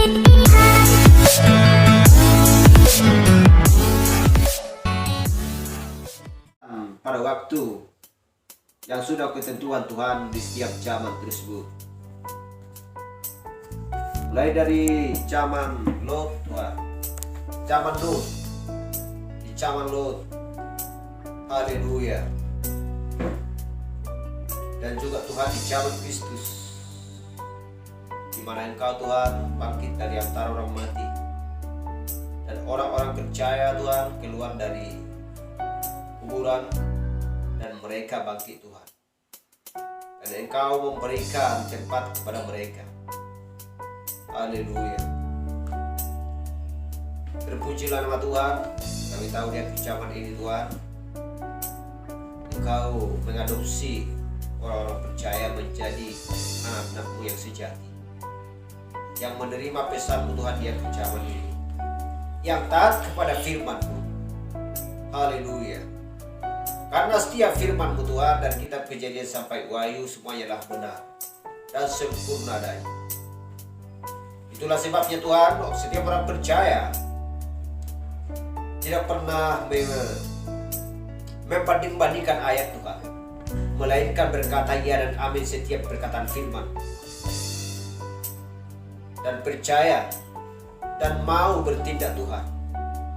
Pada waktu yang sudah ketentuan Tuhan di setiap zaman tersebut, mulai dari zaman Lot, zaman Lot, di zaman Lot, haleluya, dan juga Tuhan di zaman Kristus, di mana Engkau Tuhan bangkit dari antara orang mati, dan orang-orang percaya Tuhan keluar dari kuburan dan mereka bangkit Tuhan, dan Engkau memberikan tempat kepada mereka. Haleluya. Terpujilah nama Tuhan. Kami tahu di akhir zaman ini Tuhan, Engkau mengadopsi orang-orang percaya menjadi anak-anak-Mu yang sejati, yang menerima pesan-Mu Tuhan di akhir zaman ini, yang taat kepada firman-Mu. Haleluya. Karena setiap firman-Mu Tuhan dari kitab Kejadian sampai Wahyu semuanya adalah benar dan sempurna adanya. Itulah sebabnya Tuhan, setiap orang percaya tidak pernah membanding-bandingkan ayat Tuhan, melainkan berkata ya dan amin setiap perkataan firman, dan percaya dan mau bertindak Tuhan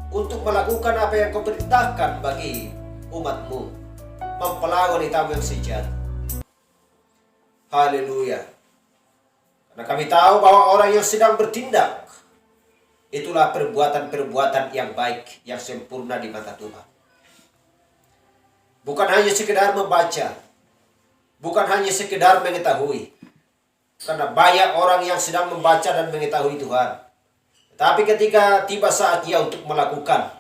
untuk melakukan apa yang Kau perintahkan bagi umat-Mu, mempelai wanita-Mu yang sejati. Haleluya. Karena kami tahu bahwa orang yang sedang bertindak, itulah perbuatan-perbuatan yang baik, yang sempurna di mata Tuhan. Bukan hanya sekedar membaca, bukan hanya sekedar mengetahui. Karena banyak orang yang sedang membaca dan mengetahui Tuhan, tetapi ketika tiba saatnya untuk melakukan,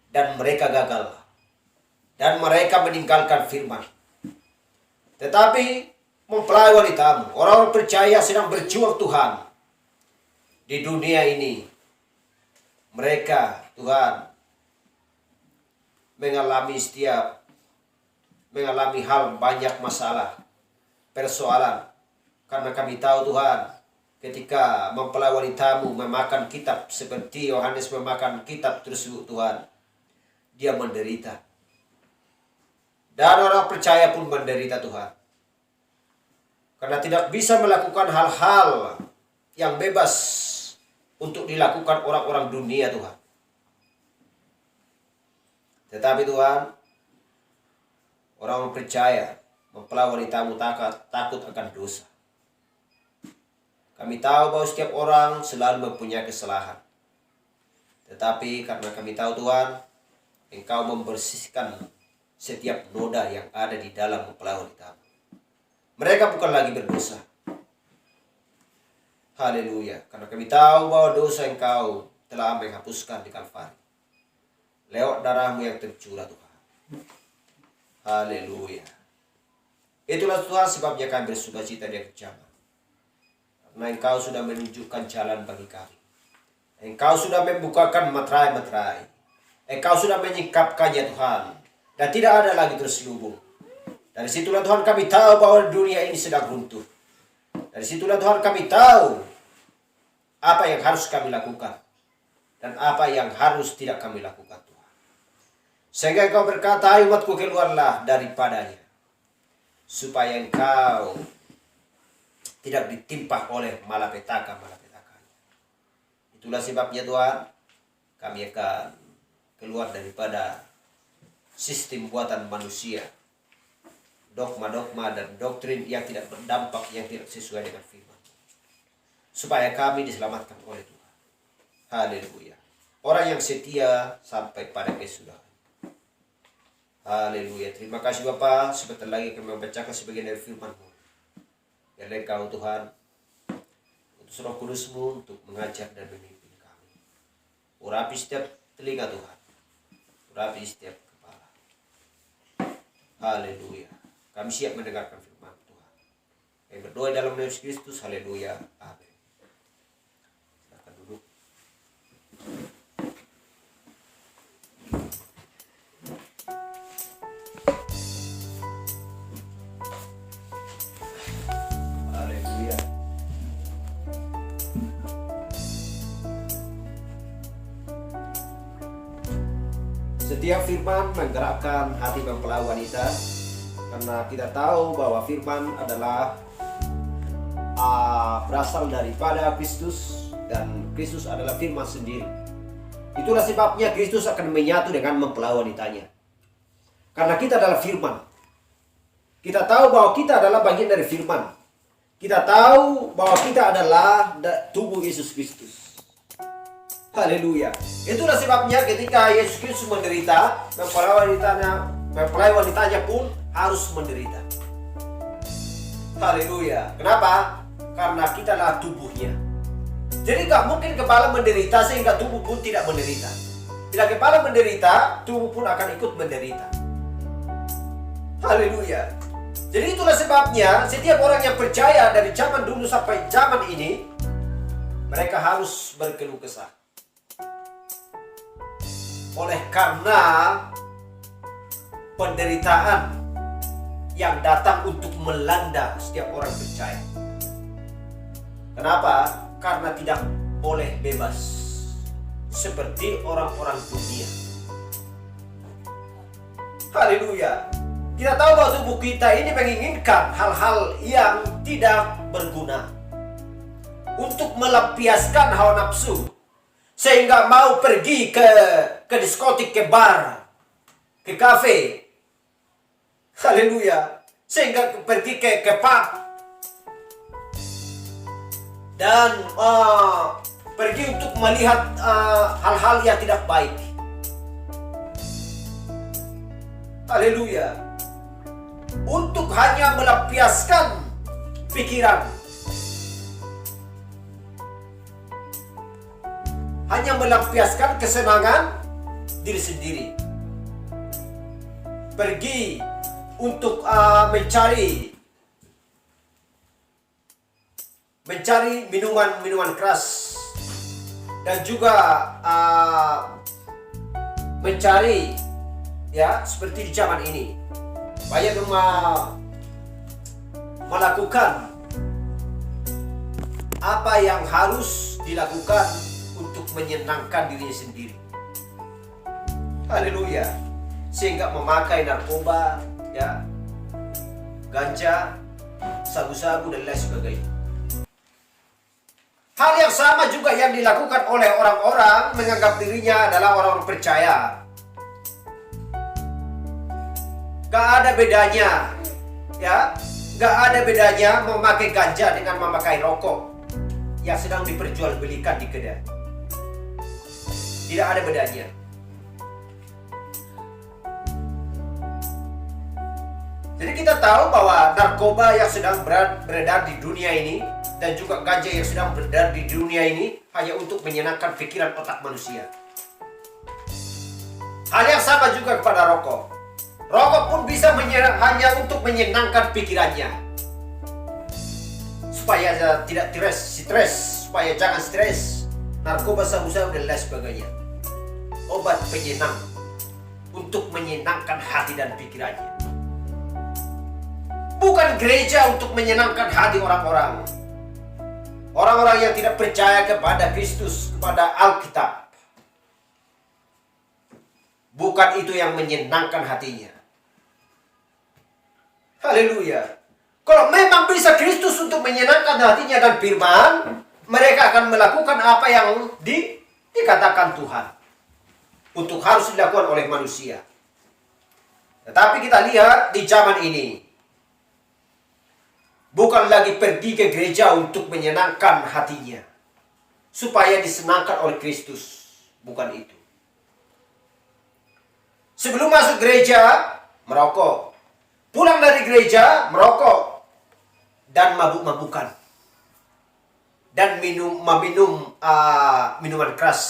dan mereka gagal, dan mereka meninggalkan firman. Tetapi mempelai wanita-Mu, orang-orang percaya sedang berjuang Tuhan di dunia ini. Mereka Tuhan mengalami hal banyak masalah, persoalan. Karena kami tahu Tuhan, ketika mempelai wanita-Mu memakan kitab seperti Yohanes memakan kitab tersebut Tuhan, dia menderita. Dan orang percaya pun menderita Tuhan, karena tidak bisa melakukan hal-hal yang bebas untuk dilakukan orang-orang dunia Tuhan. Tetapi Tuhan, orang percaya mempelai wanita-Mu takut akan dosa. Kami tahu bahwa setiap orang selalu mempunyai kesalahan. Tetapi karena kami tahu Tuhan, Engkau membersihkan setiap noda yang ada di dalam mempelai wanita-Mu. Mereka bukan lagi berdosa. Haleluya. Karena kami tahu bahwa dosa Engkau telah menghapuskan di Kalvari lewat darah-Mu yang tercurah Tuhan. Haleluya. Itulah Tuhan sebabnya kami bersukacita di akhir zaman. Karena Engkau sudah menunjukkan jalan bagi kami. Engkau sudah membukakan materai-materai. Engkau sudah menyingkapkannya Tuhan, dan tidak ada lagi terselubung. Dari situlah Tuhan kami tahu bahwa dunia ini sedang runtuh. Dari situlah Tuhan kami tahu apa yang harus kami lakukan dan apa yang harus tidak kami lakukan Tuhan. Sehingga Engkau berkata, umatku keluarlah daripadanya, supaya engkau tidak ditimpa oleh malapetaka-malapetaka. Itulah sebabnya Tuhan, kami akan keluar daripada sistem buatan manusia, dogma-dogma dan doktrin yang tidak berdampak, yang tidak sesuai dengan firman, supaya kami diselamatkan oleh Tuhan. Haleluya. Orang yang setia sampai pada kesudahan. Haleluya. Terima kasih Bapa. Sebentar lagi kami membacakan sebagian dari firman-Mu. Biarlah Engkau Tuhan, utus Roh Kudus-Mu untuk mengajar dan memimpin kami. Urapi setiap telinga Tuhan, urapi setiap kepala. Haleluya. Kami siap mendengarkan firman Tuhan. Kami berdoa dalam nama Yesus Kristus. Haleluya. Amin. Silakan duduk. Setiap firman menggerakkan hati mempelai wanita, karena kita tahu bahwa firman adalah berasal daripada Kristus, dan Kristus adalah firman sendiri. Itulah sebabnya Kristus akan menyatu dengan mempelai wanitanya, karena kita adalah firman. Kita tahu bahwa kita adalah bagian dari firman. Kita tahu bahwa kita adalah tubuh Yesus Kristus. Haleluya. Itulah sebabnya ketika Yesus Kristus menderita, mempelai wanitanya pun harus menderita. Haleluya. Kenapa? Karena kita adalah tubuhnya. Jadi gak mungkin kepala menderita sehingga tubuh pun tidak menderita. Bila kepala menderita, tubuh pun akan ikut menderita. Haleluya. Jadi itulah sebabnya setiap orang yang percaya dari zaman dulu sampai zaman ini, mereka harus berkeluh kesah. Oleh karena penderitaan yang datang untuk melanda setiap orang percaya. Kenapa? Karena tidak boleh bebas seperti orang-orang dunia. Haleluya. Kita tahu bahwa tubuh kita ini menginginkan hal-hal yang tidak berguna untuk melampiaskan hawa nafsu, sehingga mau pergi ke diskotik, ke bar, ke kafe. Haleluya. Sehingga pergi ke pub dan pergi untuk melihat hal-hal yang tidak baik. Haleluya. Untuk hanya melampiaskan pikiran, hanya melampiaskan kesenangan diri sendiri. Pergi untuk mencari minuman keras, dan juga mencari, ya, seperti di zaman ini banyak melakukan apa yang harus dilakukan untuk menyenangkan dirinya sendiri. Haleluya. Sehingga memakai narkoba, ya, ganja, sabu-sabu dan lain sebagainya. Hal yang sama juga yang dilakukan oleh orang-orang menganggap dirinya adalah orang percaya. Gak ada bedanya, ya, gak ada bedanya memakai ganja dengan memakai rokok yang sedang diperjualbelikan di kedai. Tidak ada bedanya. Jadi kita tahu bahwa narkoba yang sedang beredar di dunia ini dan juga ganja yang sedang beredar di dunia ini hanya untuk menyenangkan pikiran otak manusia. Hal yang sama juga kepada rokok. Rokok pun bisa hanya untuk menyenangkan pikirannya, supaya tidak stres, supaya jangan stres. Narkoba, sabu-sabu dan lain sebagainya. Obat penyenang untuk menyenangkan hati dan pikirannya. Bukan gereja untuk menyenangkan hati orang-orang. Orang-orang yang tidak percaya kepada Kristus, kepada Alkitab. Bukan itu yang menyenangkan hatinya. Haleluya. Kalau memang bisa Kristus untuk menyenangkan hatinya dan firman, mereka akan melakukan apa yang dikatakan Tuhan untuk harus dilakukan oleh manusia. Tetapi kita lihat di zaman ini, bukan lagi pergi ke gereja untuk menyenangkan hatinya, supaya disenangkan oleh Kristus. Bukan itu. Sebelum masuk gereja, merokok. Pulang dari gereja, merokok. Dan mabuk-mabukan. Dan minum minuman keras.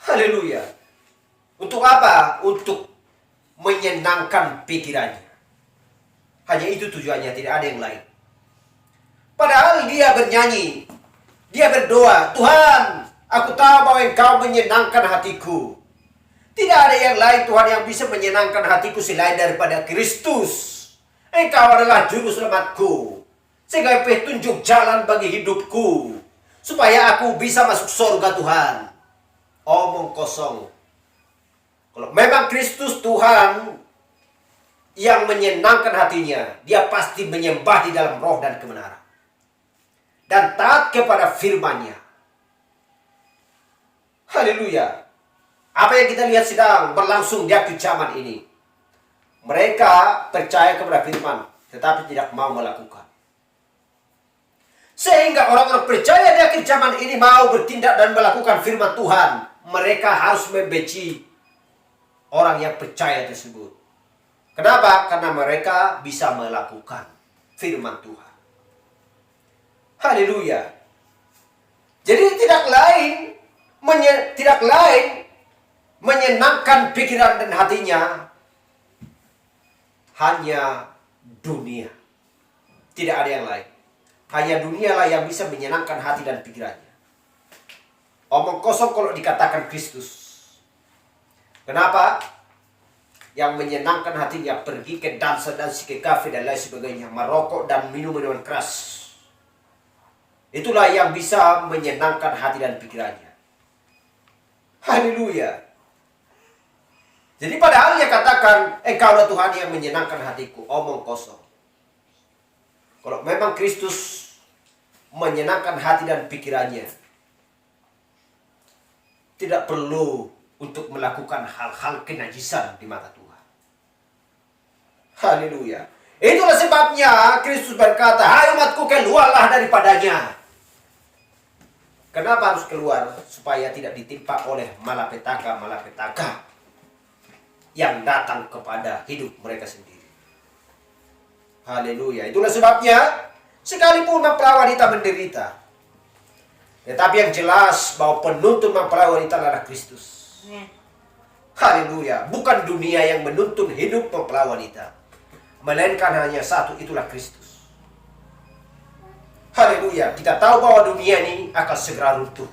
Haleluya. Untuk apa? Untuk menyenangkan pikirannya. Hanya itu tujuannya, tidak ada yang lain. Padahal dia bernyanyi, dia berdoa, Tuhan, aku tahu bahwa Engkau menyenangkan hatiku. Tidak ada yang lain, Tuhan, yang bisa menyenangkan hatiku selain daripada Kristus. Engkau adalah juru selamatku, sehingga petunjuk jalan bagi hidupku, supaya aku bisa masuk surga, Tuhan. Omong kosong. Kalau memang Kristus Tuhan yang menyenangkan hatinya, dia pasti menyembah di dalam roh dan kebenaran. Dan taat kepada firman-Nya. Haleluya. Apa yang kita lihat sedang berlangsung di akhir zaman ini. Mereka percaya kepada firman, tetapi tidak mau melakukan. Sehingga orang-orang percaya di akhir zaman ini mau bertindak dan melakukan firman Tuhan. Mereka harus membenci orang yang percaya tersebut. Kenapa? Karena mereka bisa melakukan firman Tuhan. Haleluya. Jadi tidak lain menyenangkan pikiran dan hatinya hanya dunia. Tidak ada yang lain. Hanya dunialah yang bisa menyenangkan hati dan pikirannya. Omong kosong kalau dikatakan Kristus. Kenapa? Yang menyenangkan hatinya pergi ke dansa, ke kafe dan lain sebagainya, merokok dan minum minuman keras. Itulah yang bisa menyenangkan hati dan pikirannya. Haleluya. Jadi padahal dia katakan, Engkaulah Tuhan yang menyenangkan hatiku. Omong kosong. Kalau memang Kristus menyenangkan hati dan pikirannya, tidak perlu untuk melakukan hal-hal kenajisan di mata Tuhan. Haleluya. Itulah sebabnya Kristus berkata, hai umatku, keluarlah daripadanya. Kenapa harus keluar? Supaya tidak ditimpa oleh malapetaka yang datang kepada hidup mereka sendiri. Haleluya. Itulah sebabnya sekalipun mempelai wanita menderita, tetapi yang jelas bahwa penuntun mempelai wanita adalah Kristus. Haleluya. Bukan dunia yang menuntun hidup mempelai wanita, melainkan hanya satu, itulah Kristus. Haleluya. Kita tahu bahwa dunia ini akan segera runtuh,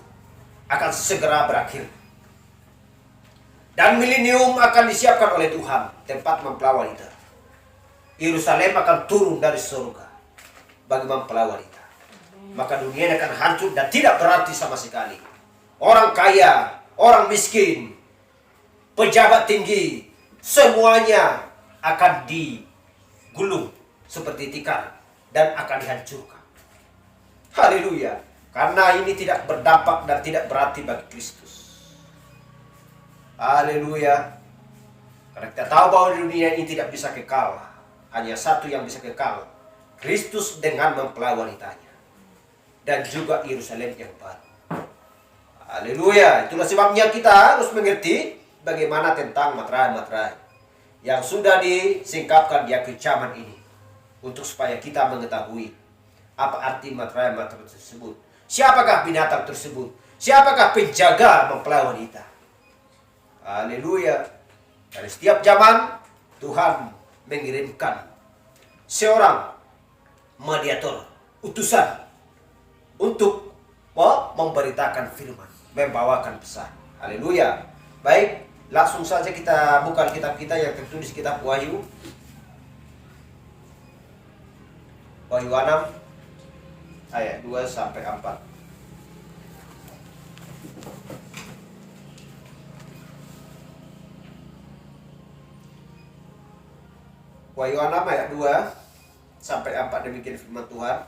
akan segera berakhir. Dan milenium akan disiapkan oleh Tuhan, tempat mempelai wanita. Yerusalem akan turun dari surga bagi mempelai wanita. Maka dunia ini akan hancur dan tidak berarti sama sekali. Orang kaya, orang miskin, pejabat tinggi, semuanya akan digulung seperti tikar dan akan dihancurkan. Haleluya. Karena ini tidak berdampak dan tidak berarti bagi Kristus. Haleluya. Karena kita tahu bahwa dunia ini tidak bisa kekal. Hanya satu yang bisa kekal, Kristus dengan mempelai wanitanya. Dan juga Yerusalem yang baru. Haleluya. Itulah sebabnya kita harus mengerti bagaimana tentang materai-materai yang sudah disingkapkan di akhir zaman ini, untuk supaya kita mengetahui apa arti materai-materai tersebut. Siapakah binatang tersebut? Siapakah penjaga mempelai wanita? Haleluya. Dari setiap zaman Tuhan mengirimkan seorang mediator, utusan, untuk memberitakan firman, membawakan pesan. Haleluya. Baik, langsung saja kita buka kitab kita yang tertulis kitab Wahyu. Wahyu 6 ayat 2 sampai 4. Wahyu 6 ayat 2 sampai 4, demikian firman Tuhan.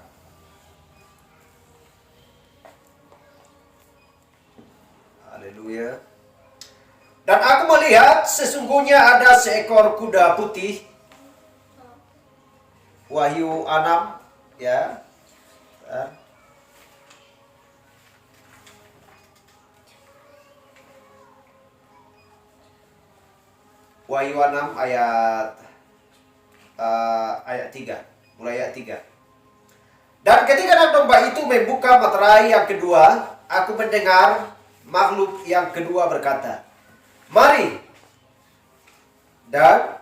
Haleluya. Dan aku melihat sesungguhnya ada seekor kuda putih. Wahyu 6 ya. Wahyu 6 ayat 3, mulai ayat 3. Dan ketika anak domba itu membuka materai yang kedua, aku mendengar makhluk yang kedua berkata, mari. Dan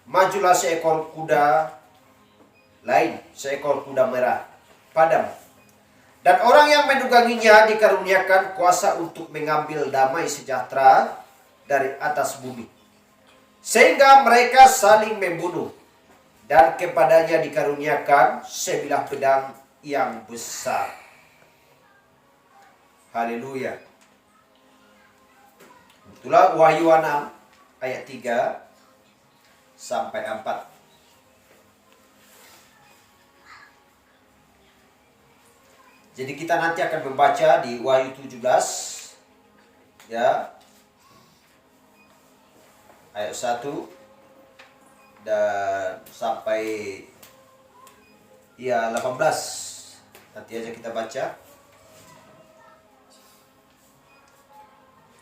majulah seekor kuda lain, seekor kuda merah, padam. Dan orang yang menungganginya dikaruniakan kuasa untuk mengambil damai sejahtera dari atas bumi, sehingga mereka saling membunuh. Dan kepadanya dikaruniakan sebilah pedang yang besar. Haleluya. Itulah Wahyu 6 ayat 3 sampai 4. Jadi kita nanti akan membaca di Wahyu 17 ya, ayat 1 dan sampai ya 18. Nanti aja kita baca.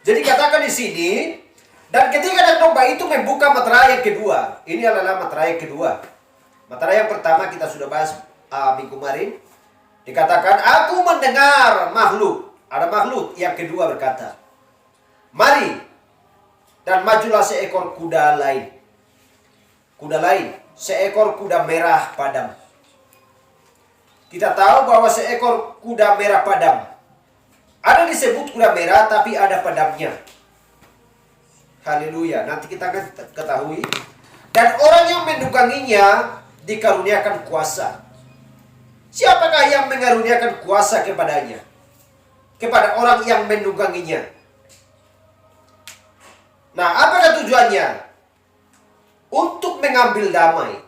Jadi katakan di sini, dan ketika Anak Domba itu membuka meterai yang kedua. Ini adalah meterai yang kedua. Meterai yang pertama kita sudah bahas minggu kemarin. Dikatakan, aku mendengar makhluk. Ada makhluk yang kedua berkata, mari dan majulah seekor kuda lain. Kuda lain, seekor kuda merah padam. Kita tahu bahwa seekor kuda merah padam. Ada disebut kuda merah tapi ada padamnya. Haleluya. Nanti kita akan ketahui. Dan orang yang menungganginya dikaruniakan kuasa. Siapakah yang mengaruniakan kuasa kepadanya? Kepada orang yang menungganginya. Nah, apakah tujuannya? Untuk mengambil damai.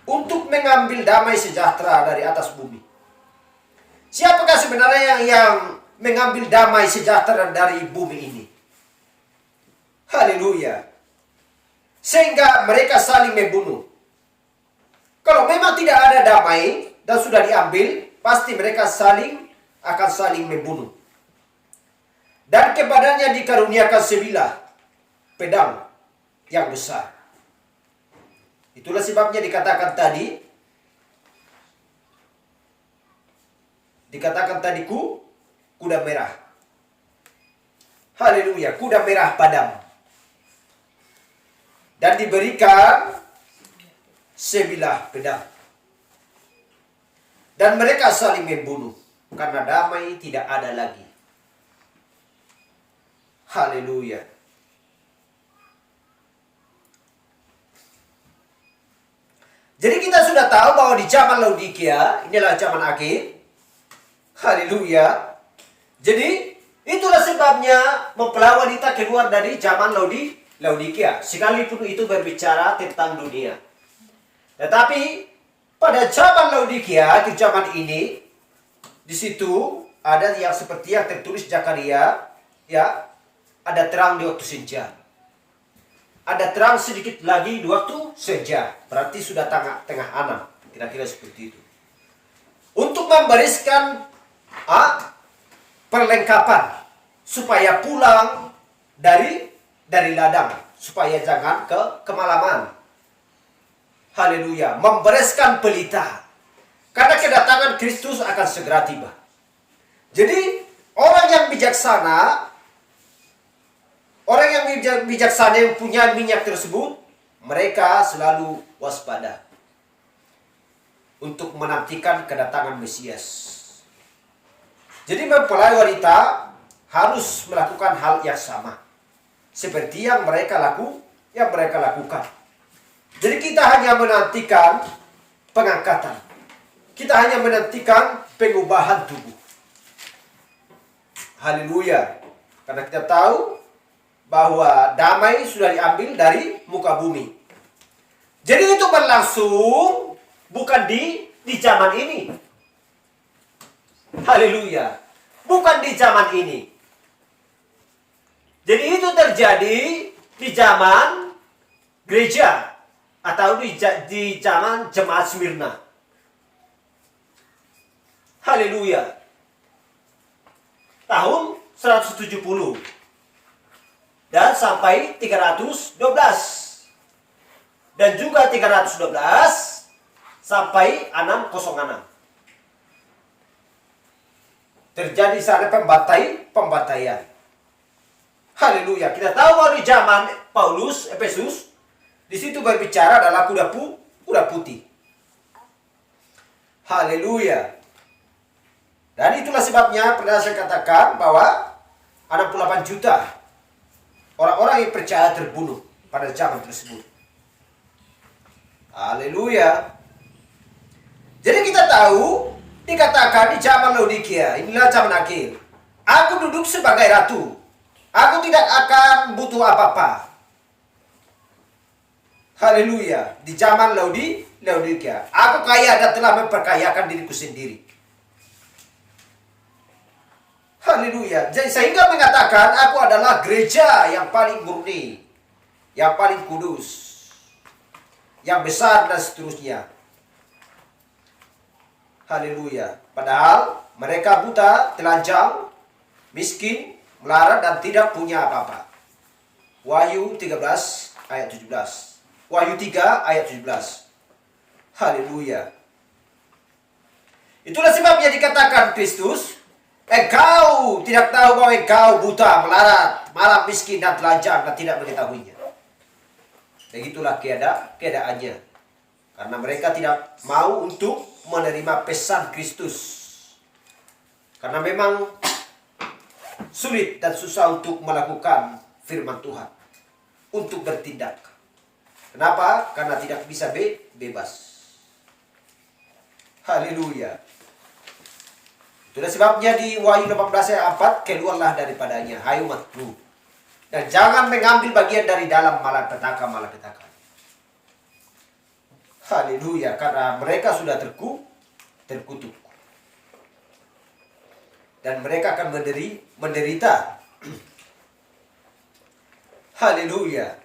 Untuk mengambil damai sejahtera dari atas bumi. Siapakah sebenarnya yang mengambil damai sejahtera dari bumi ini? Haleluya. Sehingga mereka saling membunuh. Kalau memang tidak ada damai dan sudah diambil, pasti mereka akan saling membunuh. Dan kepadanya dikaruniakan sebilah pedang yang besar. Itulah sebabnya dikatakan tadi kuda merah. Haleluya, kuda merah padam. Dan diberikan sebilah pedang. Dan mereka saling membunuh karena damai tidak ada lagi. Haleluya. Jadi kita sudah tahu bahwa di zaman Laodikia, inilah zaman akhir. Haleluya. Jadi itulah sebabnya mempelai wanita keluar dari zaman Laodikia. Sekalipun itu berbicara tentang dunia. Tetapi pada zaman Laodikia, di zaman ini, di situ ada yang seperti yang tertulis Zakaria, ya, ada terang di waktu senja. Ada terang sedikit lagi di waktu senja. Berarti sudah tengah anam, kira-kira seperti itu. Untuk membariskan perlengkapan supaya pulang dari ladang, supaya jangan kemalaman. Haleluya, membereskan pelita. Karena kedatangan Kristus akan segera tiba. Jadi, orang yang bijaksana yang punya minyak tersebut, mereka selalu waspada untuk menantikan kedatangan Mesias. Jadi mempelai wanita harus melakukan hal yang sama seperti yang mereka lakukan. Jadi kita hanya menantikan pengangkatan. Kita hanya menantikan pengubahan tubuh. Haleluya. Karena kita tahu bahwa damai sudah diambil dari muka bumi. Jadi itu berlangsung bukan di zaman ini. Haleluya. Bukan di zaman ini. Jadi itu terjadi di zaman gereja atau di zaman jemaat Smyrna. Haleluya. Tahun 170 dan sampai 312. Dan juga 312 sampai 606. Terjadi sana pembantaian. Haleluya. Kita tahu bahwa di zaman Paulus, Efesus, di situ berbicara adalah kuda putih. Haleluya. Dan itulah sebabnya pernah saya katakan bahwa 68 juta orang-orang yang percaya terbunuh pada zaman tersebut. Haleluya. Jadi kita tahu, dikatakan di zaman Laodikia, inilah zaman akhir. Aku duduk sebagai ratu. Aku tidak akan butuh apa-apa. Haleluya. Di zaman Laodikia. Aku kaya dan telah memperkayakan diriku sendiri. Haleluya. Sehingga mengatakan aku adalah gereja yang paling murni, yang paling kudus, yang besar dan seterusnya. Haleluya. Padahal mereka buta, telanjang, miskin, melarat dan tidak punya apa-apa. Wahyu 13 ayat 17. Wahyu 3 ayat 17. Haleluya. Itulah sebabnya dikatakan Kristus, engkau tidak tahu bahwa engkau buta, melarat, malam, miskin dan telanjang dan tidak mengetahuinya. Begitulah keadaannya. Karena mereka tidak mau untuk menerima pesan Kristus. Karena memang sulit dan susah untuk melakukan firman Tuhan. Untuk bertindak. Kenapa? Karena tidak bisa bebas. Haleluya. Itulah sebabnya di Wahyu 18 ayat 4, keluarlah daripadanya, hai umatku. Dan jangan mengambil bagian dari dalam malapetaka. Haleluya. Karena mereka sudah terkutuk. Dan mereka akan menderita. Haleluya.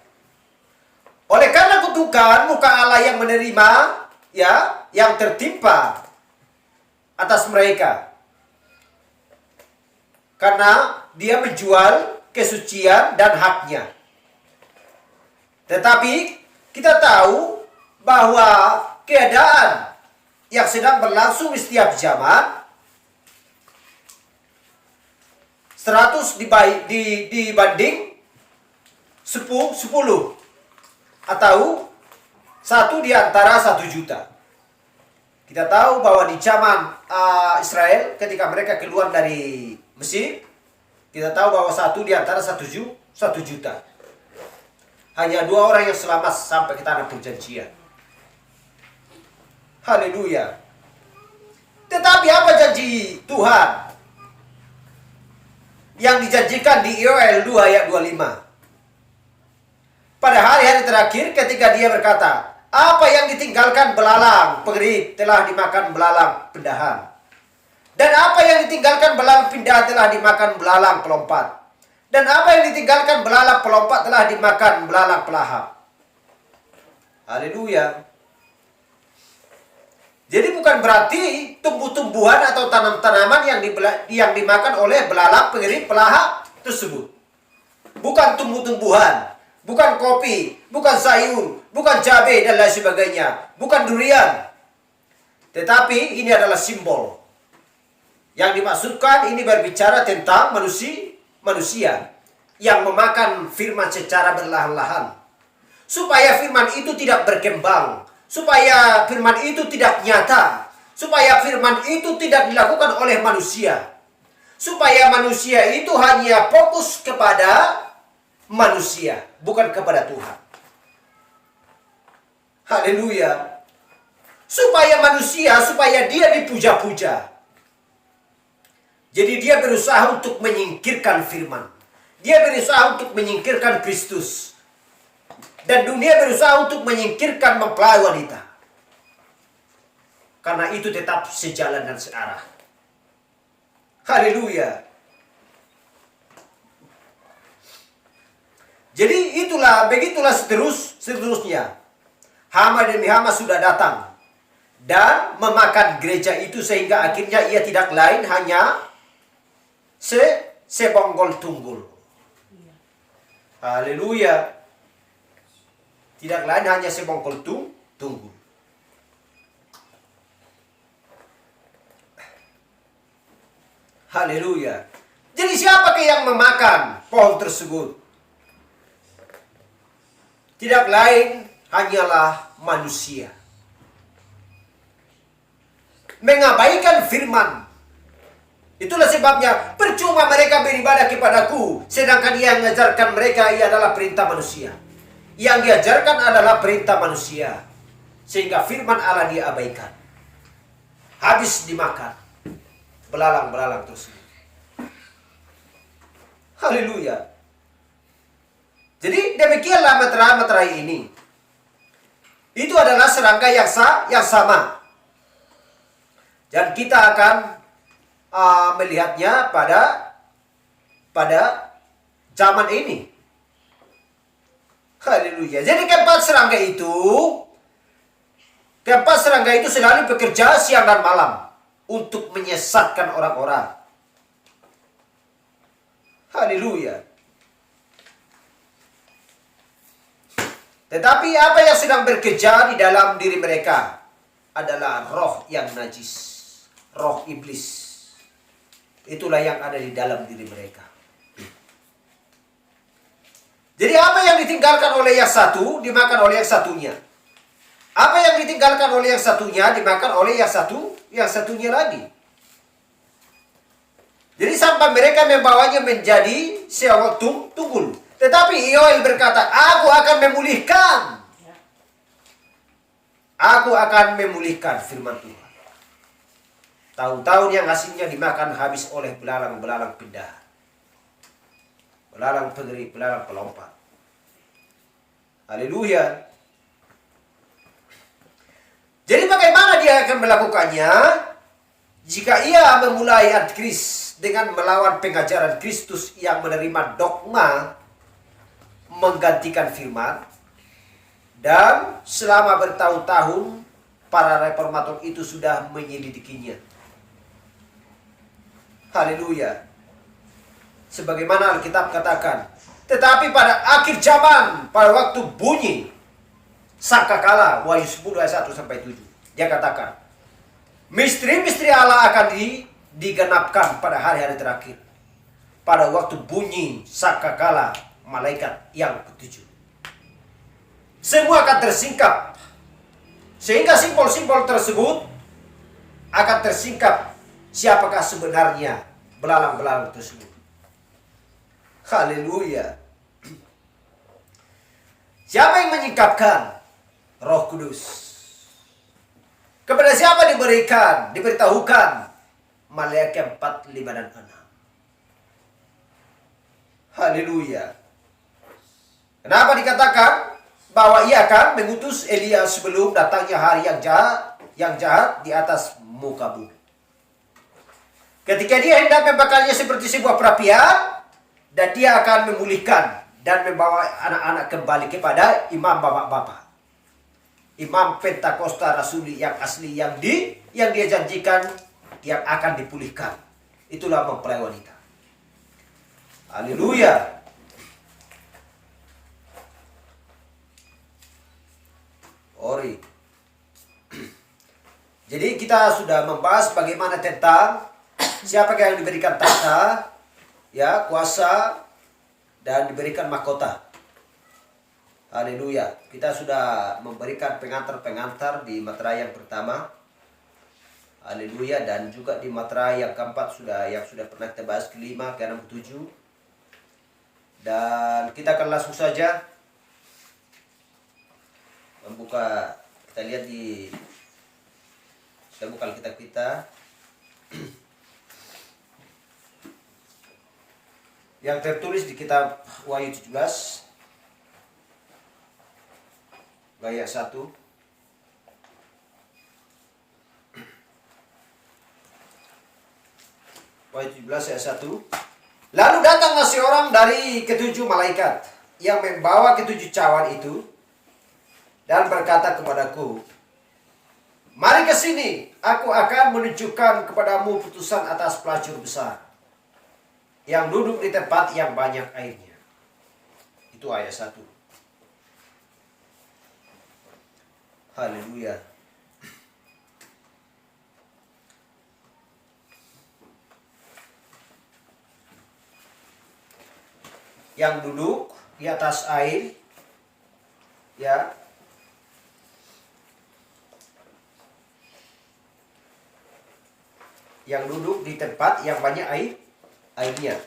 Oleh karena kutukan muka Allah yang menerima, ya, yang tertimpa atas mereka. Karena dia menjual kesucian dan haknya. Tetapi kita tahu bahwa keadaan yang sedang berlangsung di setiap zaman 100 dibanding 10 atau 1 di antara 1 juta. Kita tahu bahwa di zaman Israel ketika mereka keluar dari Mesir, kita tahu bahwa 1 di antara 1 juta. Hanya 2 orang yang selamat sampai ke tanah perjanjian. Haleluya. Tetapi apa janji Tuhan yang dijanjikan di Yoel 2 ayat 25? Pada hari-hari terakhir ketika dia berkata, apa yang ditinggalkan belalang pengerit telah dimakan belalang pendahan. Dan apa yang ditinggalkan belalang pindah telah dimakan belalang pelompat. Dan apa yang ditinggalkan belalang pelompat telah dimakan belalang pelahap. Haleluya. Jadi bukan berarti tumbuh-tumbuhan atau tanam-tanaman yang dimakan oleh belalang pengerit pelahap tersebut. Bukan tumbuh-tumbuhan, bukan kopi, bukan sayur, bukan cabai dan lain sebagainya, bukan durian. Tetapi ini adalah simbol. Yang dimaksudkan ini berbicara tentang manusia yang memakan firman secara berlahan-lahan. Supaya firman itu tidak berkembang, supaya firman itu tidak nyata, supaya firman itu tidak dilakukan oleh manusia. Supaya manusia itu hanya fokus kepada manusia, bukan kepada Tuhan. Haleluya. Supaya dia dipuja-puja. Jadi dia berusaha untuk menyingkirkan firman. Dia berusaha untuk menyingkirkan Kristus. Dan dunia berusaha untuk menyingkirkan mempelai wanita. Karena itu tetap sejalan dan searah. Haleluya. Jadi begitulah seterusnya. Hama demi hama sudah datang. Dan memakan gereja itu sehingga akhirnya ia tidak lain hanya sebonggol tunggul. Haleluya. Tidak lain hanya sebongkol tunggul. Haleluya. Jadi siapakah yang memakan pohon tersebut? Tidak lain hanyalah manusia. Mengabaikan firman. Itulah sebabnya percuma mereka beribadah kepadaku, sedangkan yang mengajarkan mereka ia adalah perintah manusia. Yang diajarkan adalah perintah manusia. Sehingga firman Allah diabaikan. Habis dimakan belalang-belalang tersebut. Haleluya. Jadi demikianlah meterai-meterai ini. Itu adalah serangga yang sama. Dan kita akan melihatnya pada zaman ini. Haleluya. Jadi keempat serangga itu selalu bekerja siang dan malam untuk menyesatkan orang-orang. Haleluya. Tetapi apa yang sedang bekerja di dalam diri mereka adalah roh yang najis, roh iblis. Itulah yang ada di dalam diri mereka. Jadi apa yang ditinggalkan oleh yang satu, dimakan oleh yang satunya. Apa yang ditinggalkan oleh yang satunya, dimakan oleh yang satunya lagi. Jadi sampai mereka membawanya menjadi seorang tunggul. Tetapi Yoel berkata, aku akan memulihkan. Aku akan memulihkan, firman Tuhan. Tahun-tahun yang hasilnya dimakan habis oleh belalang-belalang pindah. Belalang pengeri, belalang pelompat. Haleluya. Jadi bagaimana dia akan melakukannya? Jika ia memulai antikris dengan melawan pengajaran Kristus yang menerima dogma menggantikan firman, dan selama bertahun-tahun para reformator itu sudah menyelidikinya. Haleluya. Sebagaimana Alkitab katakan, tetapi pada akhir zaman, pada waktu bunyi sangkakala, Wahyu 10 ayat 1 sampai 7, dia katakan, misteri-misteri Allah akan digenapkan pada hari-hari terakhir. Pada waktu bunyi sangkakala malaikat yang ketujuh, semua akan tersingkap, sehingga simbol-simbol tersebut akan tersingkap siapakah sebenarnya belalang-belalang tersebut. Haleluya. Siapa yang menyingkapkan? Roh Kudus. Kepada siapa diberitahukan? Maleakhi 4, 5 dan 6. Haleluya. Kenapa dikatakan bahwa ia akan mengutus Elia sebelum datangnya hari yang jahat di atas muka bumi? Ketika dia hendak membakarnya seperti sebuah perapian, dan dia akan memulihkan dan membawa anak-anak kembali kepada imam bapak-bapak, imam Pentakosta Rasuli yang asli, yang dia janjikan yang akan dipulihkan. Itulah mempelai wanita. Haleluya. Ori. Jadi kita sudah membahas bagaimana tentang siapa yang diberikan tahta, ya, kuasa, dan diberikan mahkota. Haleluya. Kita sudah memberikan pengantar-pengantar di materai yang pertama. Haleluya. Dan juga di materai yang keempat yang sudah pernah kita bahas, kelima, keenam, ketujuh. Dan kita akan langsung saja membuka, kita lihat kita buka Alkitab kita yang tertulis di kitab Wahyu 17 ayat 1. Wahyu 17 ayat 1. Lalu datanglah seorang dari ketujuh malaikat yang membawa ketujuh cawan itu dan berkata kepadaku, mari ke sini, aku akan menunjukkan kepadamu putusan atas pelacur besar yang duduk di tempat yang banyak airnya. Itu ayat 1. Haleluya. Yang duduk di atas air, ya, yang duduk di tempat yang banyak airnya.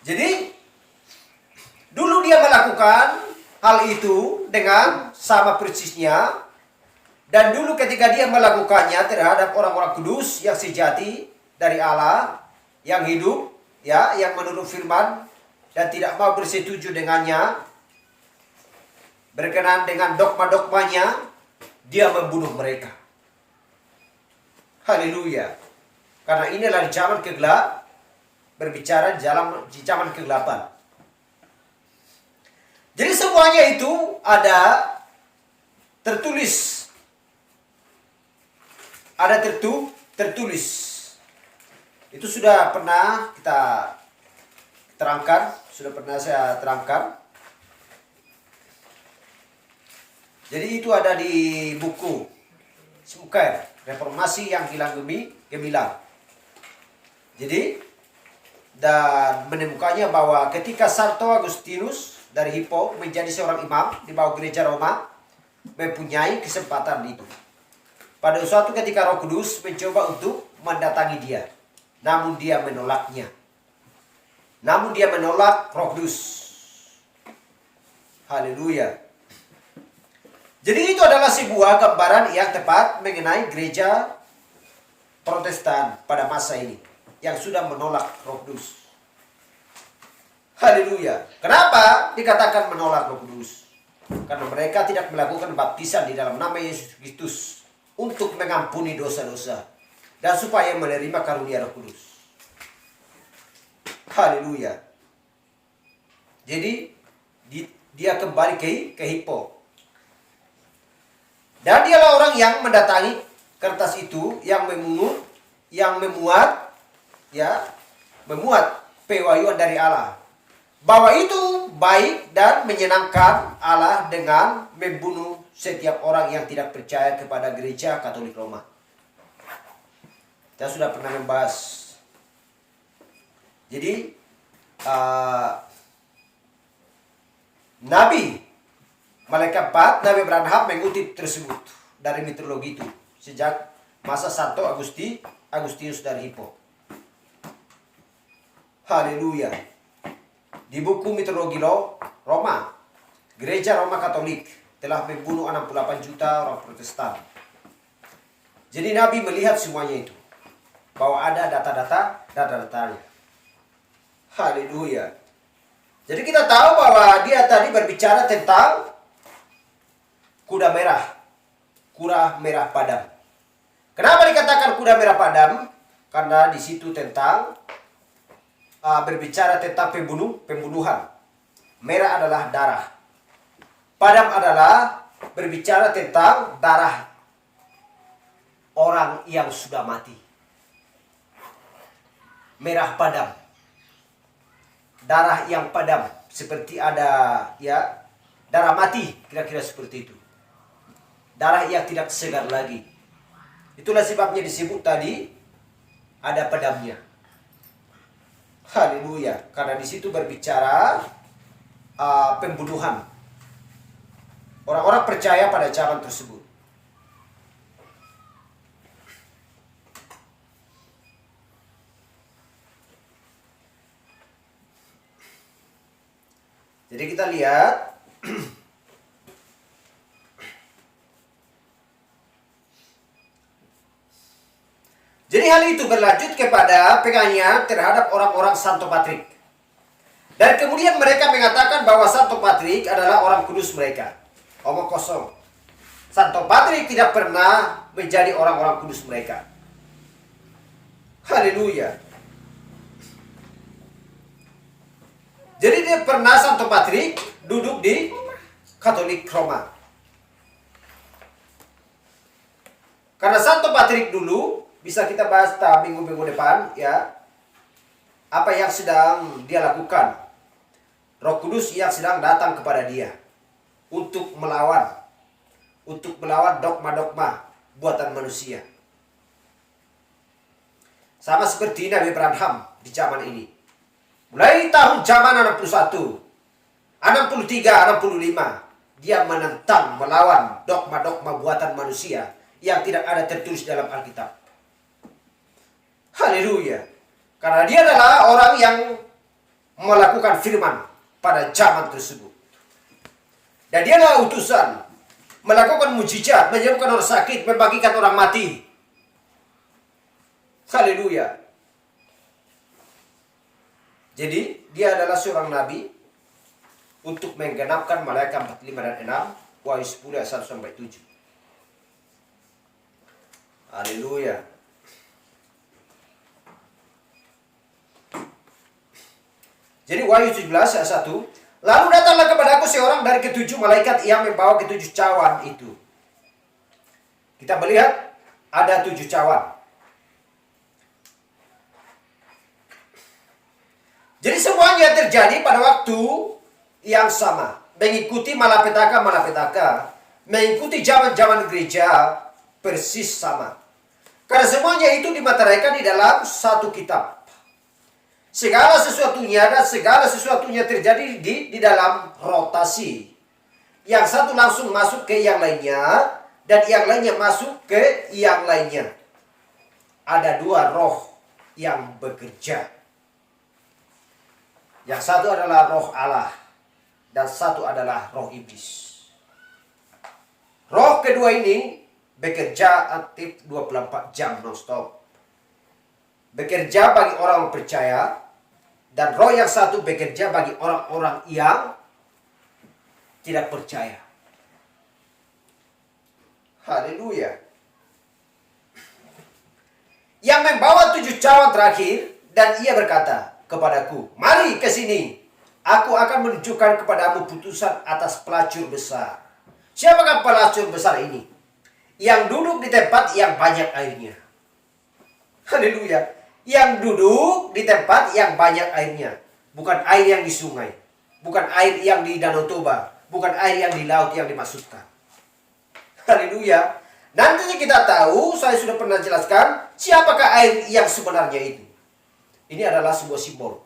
Jadi dulu dia melakukan hal itu dengan sama persisnya, dan dulu ketika dia melakukannya terhadap orang-orang kudus yang sejati dari Allah yang hidup, ya, yang menurut firman dan tidak mau bersetuju dengannya, berkenan dengan dogma-dogmanya, dia membunuh mereka. Haleluya. Karena inilah zaman kegelap, berbicara di zaman kegelapan. Jadi semuanya itu ada tertulis. Ada tertulis. Itu sudah pernah kita terangkan, sudah pernah saya terangkan. Jadi itu ada di buku Smuker, Reformasi yang Hilang Gemilang. Jadi, dan menemukannya bahwa ketika Santo Agustinus dari Hippo menjadi seorang imam di bawah gereja Roma, mempunyai kesempatan itu. Pada suatu ketika Roh Kudus mencoba untuk mendatangi dia, namun dia menolaknya. Namun dia menolak Roh Kudus. Haleluya. Jadi itu adalah sebuah gambaran yang tepat mengenai gereja Protestan pada masa ini yang sudah menolak Roh Kudus. Haleluya. Kenapa dikatakan menolak Roh Kudus? Karena mereka tidak melakukan baptisan di dalam nama Yesus Kristus untuk mengampuni dosa-dosa dan supaya menerima karunia Roh Kudus. Haleluya. Jadi dia kembali ke Hippo. Dan dialah orang yang mendatangi kertas itu yang memuat pewahyuan dari Allah. Bahwa itu baik dan menyenangkan Allah dengan membunuh setiap orang yang tidak percaya kepada gereja Katolik Roma. Kita sudah pernah membahas. Jadi Nabi Malaikat 4, Nabi Branham mengutip tersebut dari mitologi itu sejak masa Santo Agustinus dari Hippo. Haleluya. Di buku mitologi Roma, Gereja Roma Katolik telah membunuh 68 juta orang Protestan. Jadi Nabi melihat semuanya itu, bahwa ada data-datanya. Haleluya. Jadi kita tahu bahwa dia tadi berbicara tentang kuda merah padam. Kenapa dikatakan kuda merah padam? Karena di situ tentang berbicara tentang pembunuhan. Merah adalah darah. Padam adalah berbicara tentang darah orang yang sudah mati. Merah padam. Darah yang padam, seperti ada darah mati, kira-kira seperti itu. Darah yang tidak segar lagi. Itulah sebabnya disebut tadi ada padamnya. Haleluya. Karena di situ berbicara pembunuhan. Orang-orang percaya pada zaman tersebut. Jadi kita lihat jadi hal itu berlanjut kepada penganiayaan terhadap orang-orang Santo Patrik. Dan kemudian mereka mengatakan bahwa Santo Patrik adalah orang kudus mereka. Omong kosong. Santo Patrik tidak pernah menjadi orang-orang kudus mereka. Haleluya. Jadi dia pernah Santo Patrik duduk di Katolik Roma. Karena Santo Patrik dulu bisa kita bahas minggu-minggu depan apa yang sedang dia lakukan. Roh Kudus yang sedang datang kepada dia untuk melawan dogma-dogma buatan manusia. Sama seperti Nabi Branham di zaman ini. Mulai tahun zaman 61, 63, 65, dia menentang, melawan dogma-dogma buatan manusia yang tidak ada tertulis dalam Alkitab. Haleluya. Karena dia adalah orang yang melakukan firman pada zaman tersebut. Dan dia adalah utusan melakukan mujizat, menyembuhkan orang sakit, membagikan orang mati. Haleluya. Jadi dia adalah seorang nabi untuk menggenapkan Malaikat 45 dan 6, Wahyu 10 ayat 1 sampai 7. Haleluya. Jadi Wahyu 17 ayat 1. Lalu datanglah kepadaku seorang dari ketujuh malaikat yang membawa ketujuh cawan itu. Kita melihat ada 7 cawan. Jadi semuanya terjadi pada waktu yang sama. Mengikuti malapetaka, mengikuti zaman-zaman gereja persis sama. Karena semuanya itu dimateraikan di dalam satu kitab. Segala sesuatunya dan segala sesuatunya terjadi di dalam rotasi. Yang satu langsung masuk ke yang lainnya, dan yang lainnya masuk ke yang lainnya. Ada 2 roh yang bekerja. Yang satu adalah roh Allah, dan satu adalah roh iblis. Roh kedua ini bekerja aktif 24 jam non-stop. Bekerja bagi orang percaya, dan roh yang satu bekerja bagi orang-orang yang tidak percaya. Haleluya. Yang membawa 7 cawan terakhir, dan ia berkata kepadaku, mari ke sini, aku akan menunjukkan kepadamu putusan atas pelacur besar. Siapakah pelacur besar ini? Yang duduk di tempat yang banyak airnya. Haleluya. Yang duduk di tempat yang banyak airnya. Bukan air yang di sungai. Bukan air yang di Danau Toba. Bukan air yang di laut yang dimaksudkan. Haleluya. Nanti kita tahu, saya sudah pernah jelaskan, siapakah air yang sebenarnya itu. Ini adalah sebuah simbol.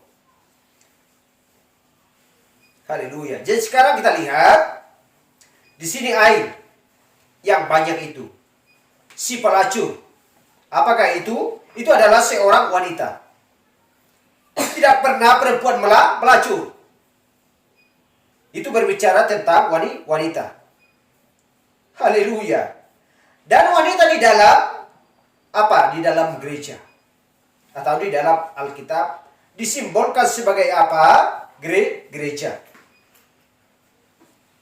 Haleluya. Jadi sekarang kita lihat, di sini air yang banyak itu. Si pelacur. Apakah itu? Itu adalah seorang wanita. Tidak pernah perempuan melacur. Itu berbicara tentang wanita. Haleluya. Dan wanita di dalam apa? Di dalam gereja. Atau di dalam Alkitab disimbolkan sebagai apa? Gereja.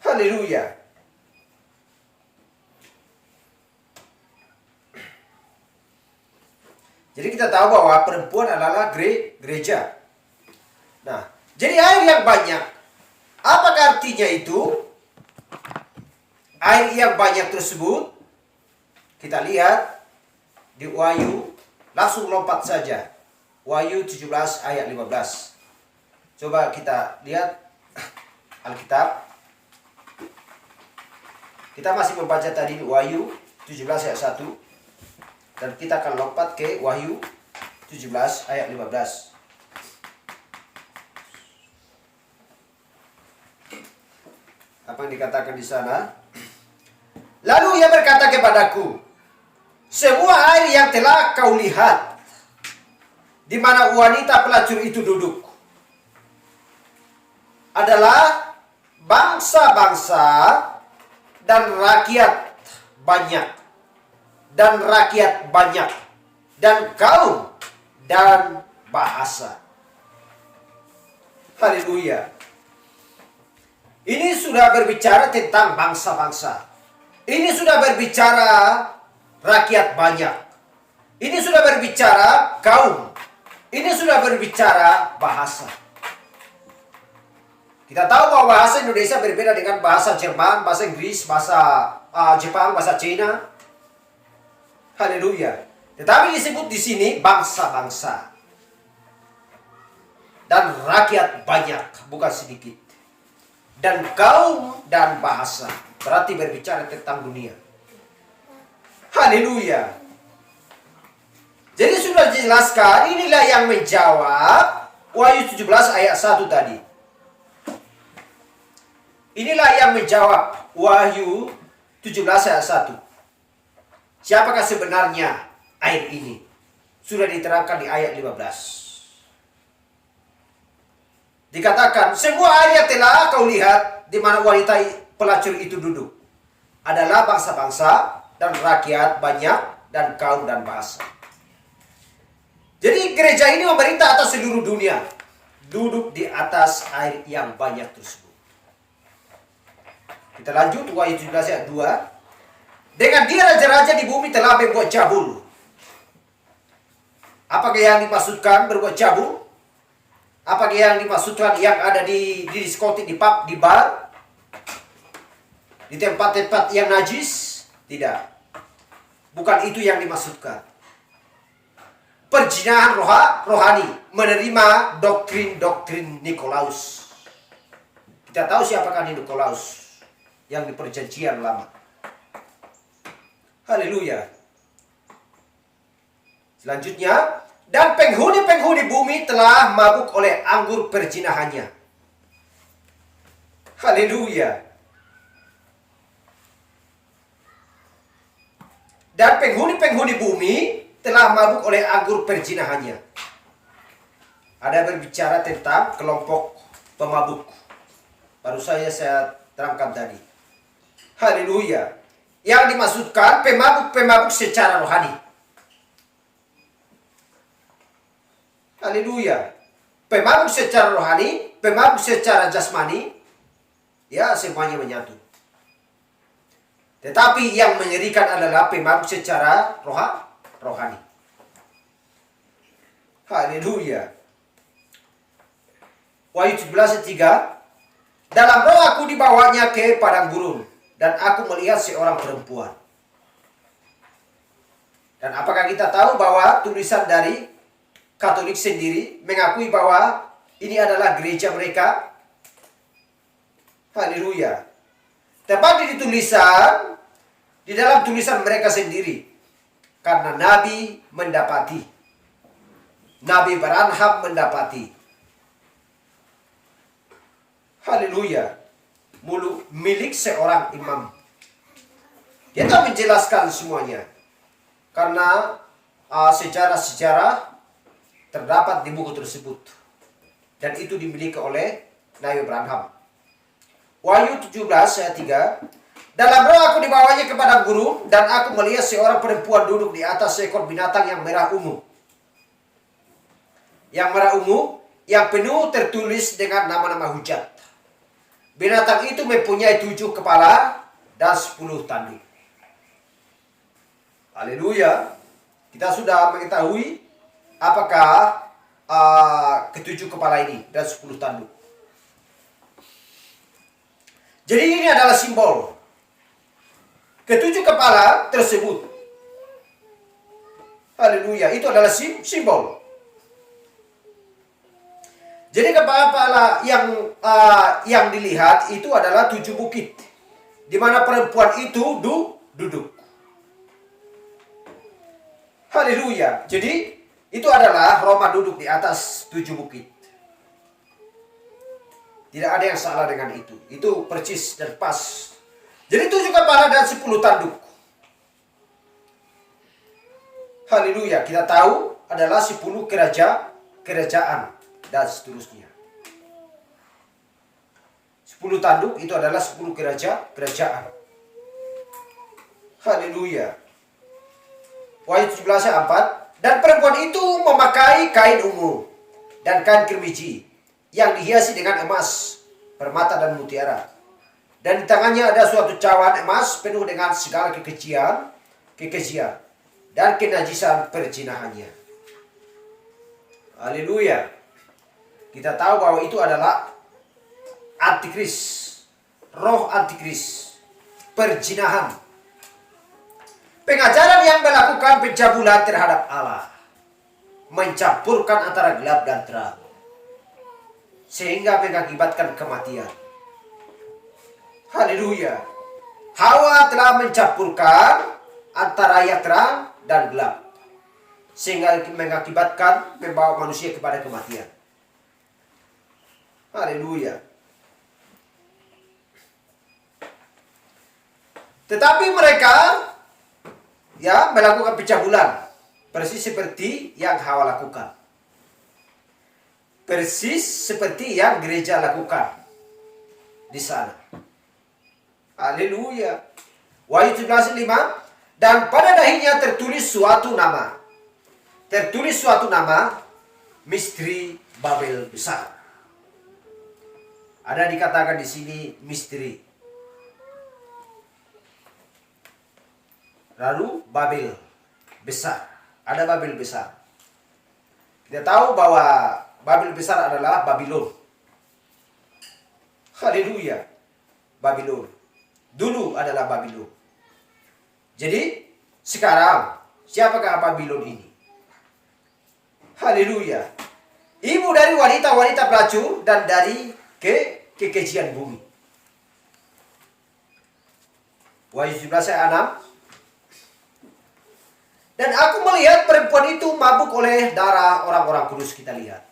Haleluya. Jadi kita tahu bahwa perempuan adalah gereja. Nah, jadi air yang banyak. Apakah artinya itu? Air yang banyak tersebut, kita lihat di Wahyu, langsung lompat saja. Wahyu 17 ayat 15. Coba kita lihat Alkitab. Kita masih membaca tadi Wahyu 17 ayat 1. Dan kita akan lompat ke Wahyu 17 ayat 15. Apa yang dikatakan di sana? Lalu ia berkata kepadaku, semua air yang telah kau lihat, di mana wanita pelacur itu duduk, adalah bangsa-bangsa dan rakyat banyak. Dan rakyat banyak, dan kaum, dan bahasa. Haleluya. Ini sudah berbicara tentang bangsa-bangsa. Ini sudah berbicara rakyat banyak. Ini sudah berbicara kaum. Ini sudah berbicara bahasa. Kita tahu bahwa bahasa Indonesia berbeda dengan bahasa Jerman, bahasa Inggris, bahasa Jepang, bahasa Cina. Haleluya. Tetapi disebut di sini bangsa-bangsa dan rakyat banyak, bukan sedikit. Dan kaum dan bahasa, berarti berbicara tentang dunia. Haleluya. Jadi sudah dijelaskan, inilah yang menjawab Wahyu 17 ayat 1 tadi. Inilah yang menjawab Wahyu 17 ayat 1. Siapakah sebenarnya air ini? Sudah diterangkan di ayat 15. Dikatakan, semua air yang telah kau lihat, di mana wanita pelacur itu duduk, adalah bangsa-bangsa dan rakyat banyak dan kaum dan bahasa. Jadi gereja ini memerintah atas seluruh dunia. duduk di atas air yang banyak tersebut. Kita lanjut, Wahyu 17 ayat 2. Dengan dia raja-raja di bumi telah berbuat cabul. Apakah yang dimaksudkan berbuat cabul? Apakah yang dimaksudkan yang ada di diskotik, di pub, di bar? Di tempat-tempat yang najis? Tidak. Bukan itu yang dimaksudkan. Perzinahan rohani, menerima doktrin-doktrin Nikolaus. Kita tahu siapakah Nikolaus yang di perjanjian lama. Haleluya. Selanjutnya, dan penghuni-penghuni bumi telah mabuk oleh anggur perzinahannya. Haleluya. Dan penghuni-penghuni bumi telah mabuk oleh anggur perzinahannya. Ada berbicara tentang kelompok pemabuk. Baru saya terangkan tadi. Haleluya. Yang dimaksudkan pemabuk-pemabuk secara rohani. Haleluya. Pemabuk secara rohani, pemabuk secara jasmani, ya semuanya menyatu. Tetapi yang mengerikan adalah pemabuk secara rohani. Haleluya. Wahyu 17 ayat 3. Dalam roh aku dibawanya ke padang gurun, dan aku melihat seorang perempuan. Dan apakah kita tahu bahwa tulisan dari Katolik sendiri mengakui bahwa ini adalah gereja mereka? Haleluya. Tepat di dalam tulisan mereka sendiri. Karena Nabi mendapati. Nabi Branham mendapati. Haleluya. Milik seorang imam. Dia tak menjelaskan semuanya. Karena sejarah-sejarah terdapat di buku tersebut. Dan itu dimiliki oleh Nabi Branham. Wahyu 17 ayat 3. Dalam roh aku dibawanya ke padang gurun, dan aku melihat seorang perempuan duduk di atas seekor binatang yang merah ungu. Yang merah ungu, yang penuh tertulis dengan nama-nama hujat. Binatang itu mempunyai 7 kepala dan 10 tanduk. Haleluya. Kita sudah mengetahui apakah ketujuh kepala ini dan 10 tanduk. Jadi ini adalah simbol. Ketujuh kepala tersebut. Haleluya. Itu adalah simbol. Jadi kepala yang dilihat itu adalah 7 bukit. Di mana perempuan itu duduk. Haleluya. Jadi itu adalah Roma duduk di atas 7 bukit. Tidak ada yang salah dengan itu. Itu persis dan pas. Jadi 7 kepala dan 10 tanduk. Haleluya. Kita tahu adalah 10 kerajaan dan seterusnya. 10 tanduk itu adalah 10 kerajaan. Haleluya. Wahyu 17 ayat 4. Dan perempuan itu memakai kain ungu dan kain kirmiji yang dihiasi dengan emas, permata dan mutiara. Dan di tangannya ada suatu cawan emas penuh dengan segala kekejian dan kenajisan perzinahannya. Haleluya. Kita tahu bahwa itu adalah antikris, roh antikris, perzinahan. Pengajaran yang melakukan pencabulan terhadap Allah, mencampurkan antara gelap dan terang, sehingga mengakibatkan kematian. Haleluya. Hawa telah mencampurkan antara yang terang dan gelap, sehingga mengakibatkan membawa manusia kepada kematian. Haleluya. Tetapi mereka melakukan pencabulan persis seperti yang Hawa lakukan. Persis seperti yang gereja lakukan di sana. Haleluya. Wahyu 17:5. Dan pada dahinya tertulis suatu nama. Tertulis suatu nama, misteri Babel besar. Ada dikatakan di sini misteri. Lalu Babel besar. Ada Babel besar. Kita tahu bahwa Babel besar adalah Babylon. Haleluya. Babylon. Dulu adalah Babylon. Jadi sekarang siapakah Babylon ini? Haleluya. Ibu dari wanita-wanita pelacur dan dari kekejian bumi. Wahyu 17 ayat 6. Dan aku melihat perempuan itu mabuk oleh darah orang-orang kudus. Kita lihat.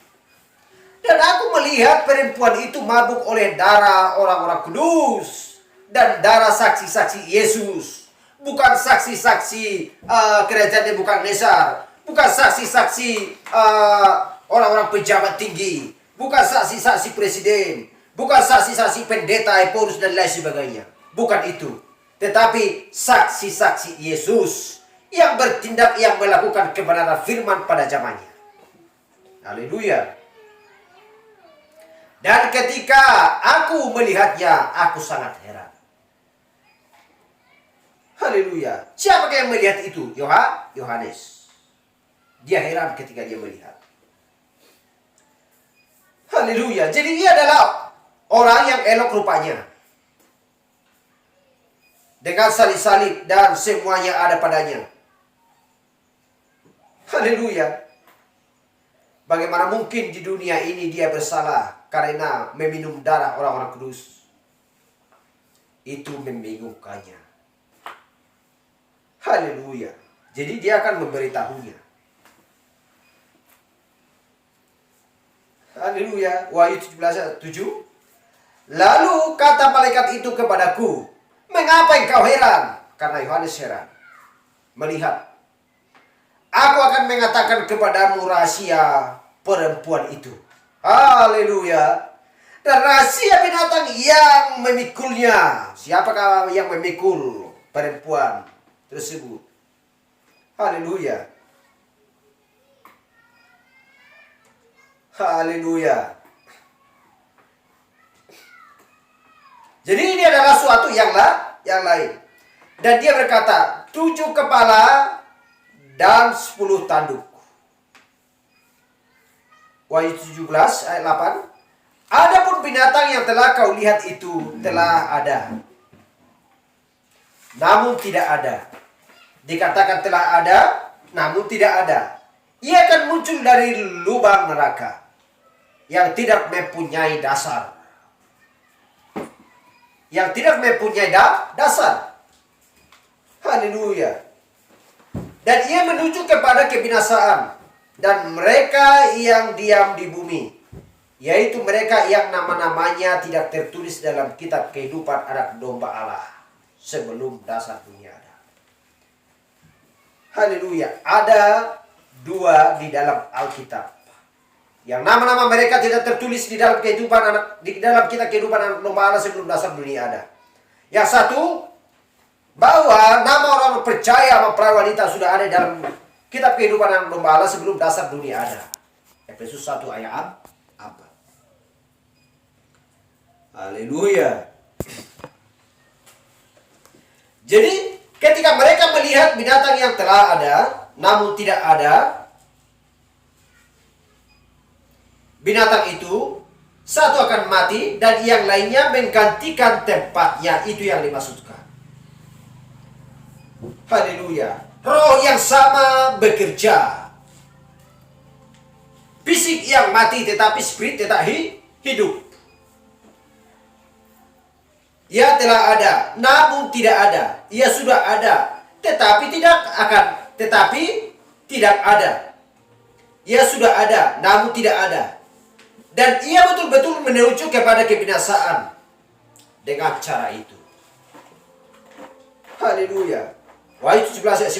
Dan aku melihat perempuan itu mabuk oleh darah orang-orang kudus. Dan darah saksi-saksi Yesus. Bukan saksi-saksi kerajaan Nebukadnezar. Bukan saksi-saksi orang-orang pejabat tinggi. Bukan saksi-saksi presiden. Bukan saksi-saksi pendeta, Paulus dan lain sebagainya. Bukan itu. Tetapi saksi-saksi Yesus. Yang bertindak, yang melakukan kebenaran firman pada zamannya. Haleluya. Dan ketika aku melihatnya, aku sangat heran. Haleluya. Siapa yang melihat itu? Yohanes. Dia heran ketika dia melihat. Haleluya. Jadi dia adalah orang yang elok rupanya. Dengan salib-salib dan semuanya ada padanya. Haleluya. Bagaimana mungkin di dunia ini dia bersalah karena meminum darah orang-orang kudus? Itu membingungkannya. Haleluya. Jadi dia akan memberitahunya. Haleluya. Wahyu 17 ayat 7. Lalu kata malaikat itu kepadaku, mengapa engkau heran? Karena Yohanes heran melihat. Aku akan mengatakan kepadamu rahasia perempuan itu. Haleluya. Dan rahasia binatang yang memikulnya. Siapakah yang memikul perempuan tersebut? Haleluya. Haleluya. Jadi ini adalah suatu yang lain. Dan dia berkata, 7 kepala dan 10 tanduk. Wahyu 17 ayat 8. Adapun binatang yang telah kau lihat itu telah ada, namun tidak ada. Dikatakan telah ada, namun tidak ada. Ia akan muncul dari lubang neraka yang tidak mempunyai dasar. Yang tidak mempunyai dasar. Haleluya. Dan ia menuju kepada kebinasaan. Dan mereka yang diam di bumi, yaitu mereka yang nama-namanya tidak tertulis dalam kitab kehidupan anak domba Allah sebelum dasar dunia ada. Haleluya. Ada 2 di dalam Alkitab. Yang nama-nama mereka tidak tertulis di dalam kitab kehidupan anak domba Allah sebelum dasar dunia ada. Yang satu, bahwa nama orang percaya sama perawan wanita sudah ada dalam kitab kehidupan anak domba Allah sebelum dasar dunia ada. Efesus 1 ayat 4. Haleluya. Jadi ketika mereka melihat binatang yang telah ada namun tidak ada, binatang itu satu akan mati dan yang lainnya menggantikan tempatnya. Itu yang dimaksudkan. Haleluya. Roh yang sama bekerja. Fisik yang mati tetapi spirit tetap hidup. Ia telah ada, namun tidak ada. Ia sudah ada, tetapi tidak ada. Ia sudah ada, namun tidak ada. Dan ia betul-betul menuju kepada kebinasaan dengan cara itu. Haleluya. Wahyu 17 ayat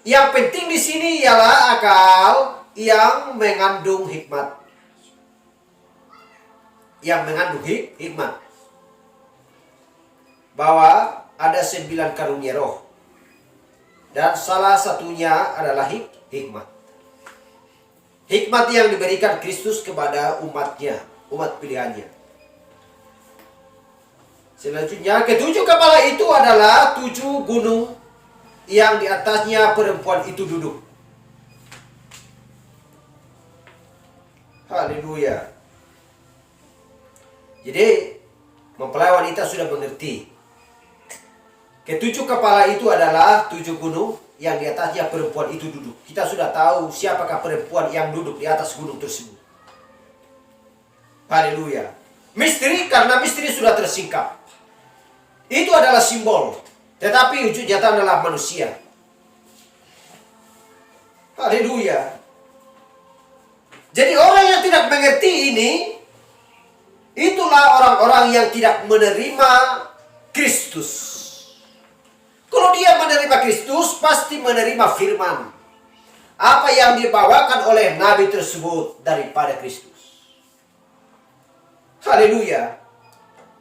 9. Yang penting di sini ialah akal yang mengandung hikmat. Yang mengandung hikmat. Bahwa ada 9 karunia roh. Dan salah satunya adalah hikmat. Hikmat yang diberikan Kristus kepada umatnya, umat pilihannya. Selanjutnya, ketujuh kepala itu adalah 7 gunung yang di atasnya perempuan itu duduk. Haleluya. Jadi, mempelai wanita sudah mengerti. Ketujuh kepala itu adalah 7 gunung yang di atasnya perempuan itu duduk. Kita sudah tahu siapakah perempuan yang duduk di atas gunung tersebut. Haleluya. Misteri, karena misteri sudah tersingkap. Itu adalah simbol. Tetapi wujud nyata adalah manusia. Haleluya. Jadi orang yang tidak mengerti ini, itulah orang-orang yang tidak menerima Kristus. Kalau dia menerima Kristus, pasti menerima firman. Apa yang dibawakan oleh Nabi tersebut daripada Kristus. Haleluya.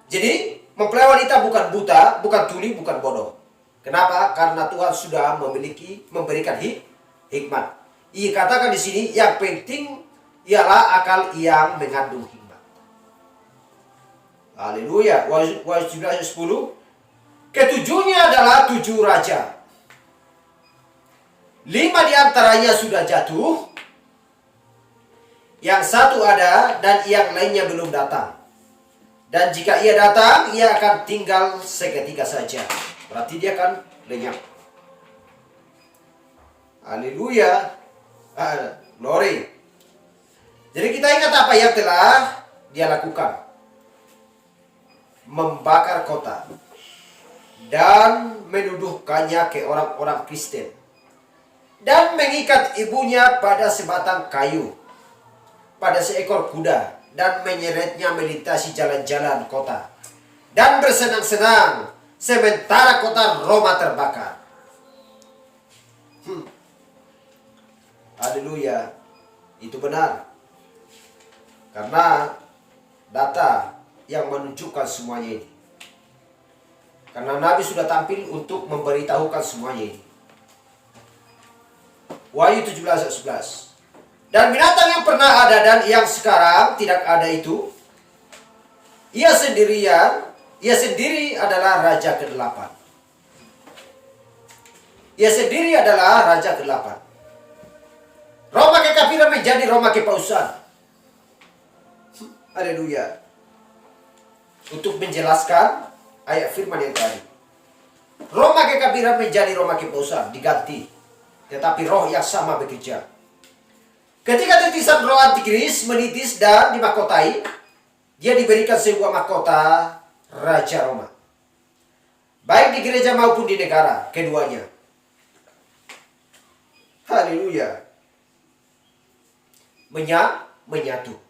Jadi, mempelai wanita bukan buta, bukan tuli, bukan bodoh. Kenapa? Karena Tuhan sudah memberikan hikmat. Ia katakan di sini, yang penting ialah akal yang mengandung hikmat. Haleluya. Wahyu 17 ayat 10. Ketujuhnya adalah 7 raja. 5 diantaranya sudah jatuh. Yang 1 ada dan yang lainnya belum datang. Dan jika ia datang, ia akan tinggal seketika saja. Berarti dia akan lenyap. Haleluya. Glory. Jadi kita ingat apa yang telah dia lakukan. Membakar kota. Dan menuduhkannya ke orang-orang Kristen. Dan mengikat ibunya pada sebatang kayu. Pada seekor kuda. Dan menyeretnya melintasi jalan-jalan kota. Dan bersenang-senang sementara kota Roma terbakar. Haleluya. Itu benar. Karena data yang menunjukkan semuanya ini. Karena Nabi sudah tampil untuk memberitahukan semuanya ini. Wahyu 17 ayat 11. Dan binatang yang pernah ada dan yang sekarang tidak ada itu, ia sendiri adalah raja ke-8. Ia sendiri adalah raja ke-8. Roma kekafiran menjadi Roma kepausan. Haleluya. Untuk menjelaskan ayat firman yang tadi. Roma kekafiran menjadi Roma kepausan, diganti. Tetapi roh yang sama bekerja. Ketika titisan roh antikris menitis dan dimahkotai, dia diberikan sebuah mahkota Raja Roma. Baik di gereja maupun di negara, keduanya. Haleluya. Menyatu.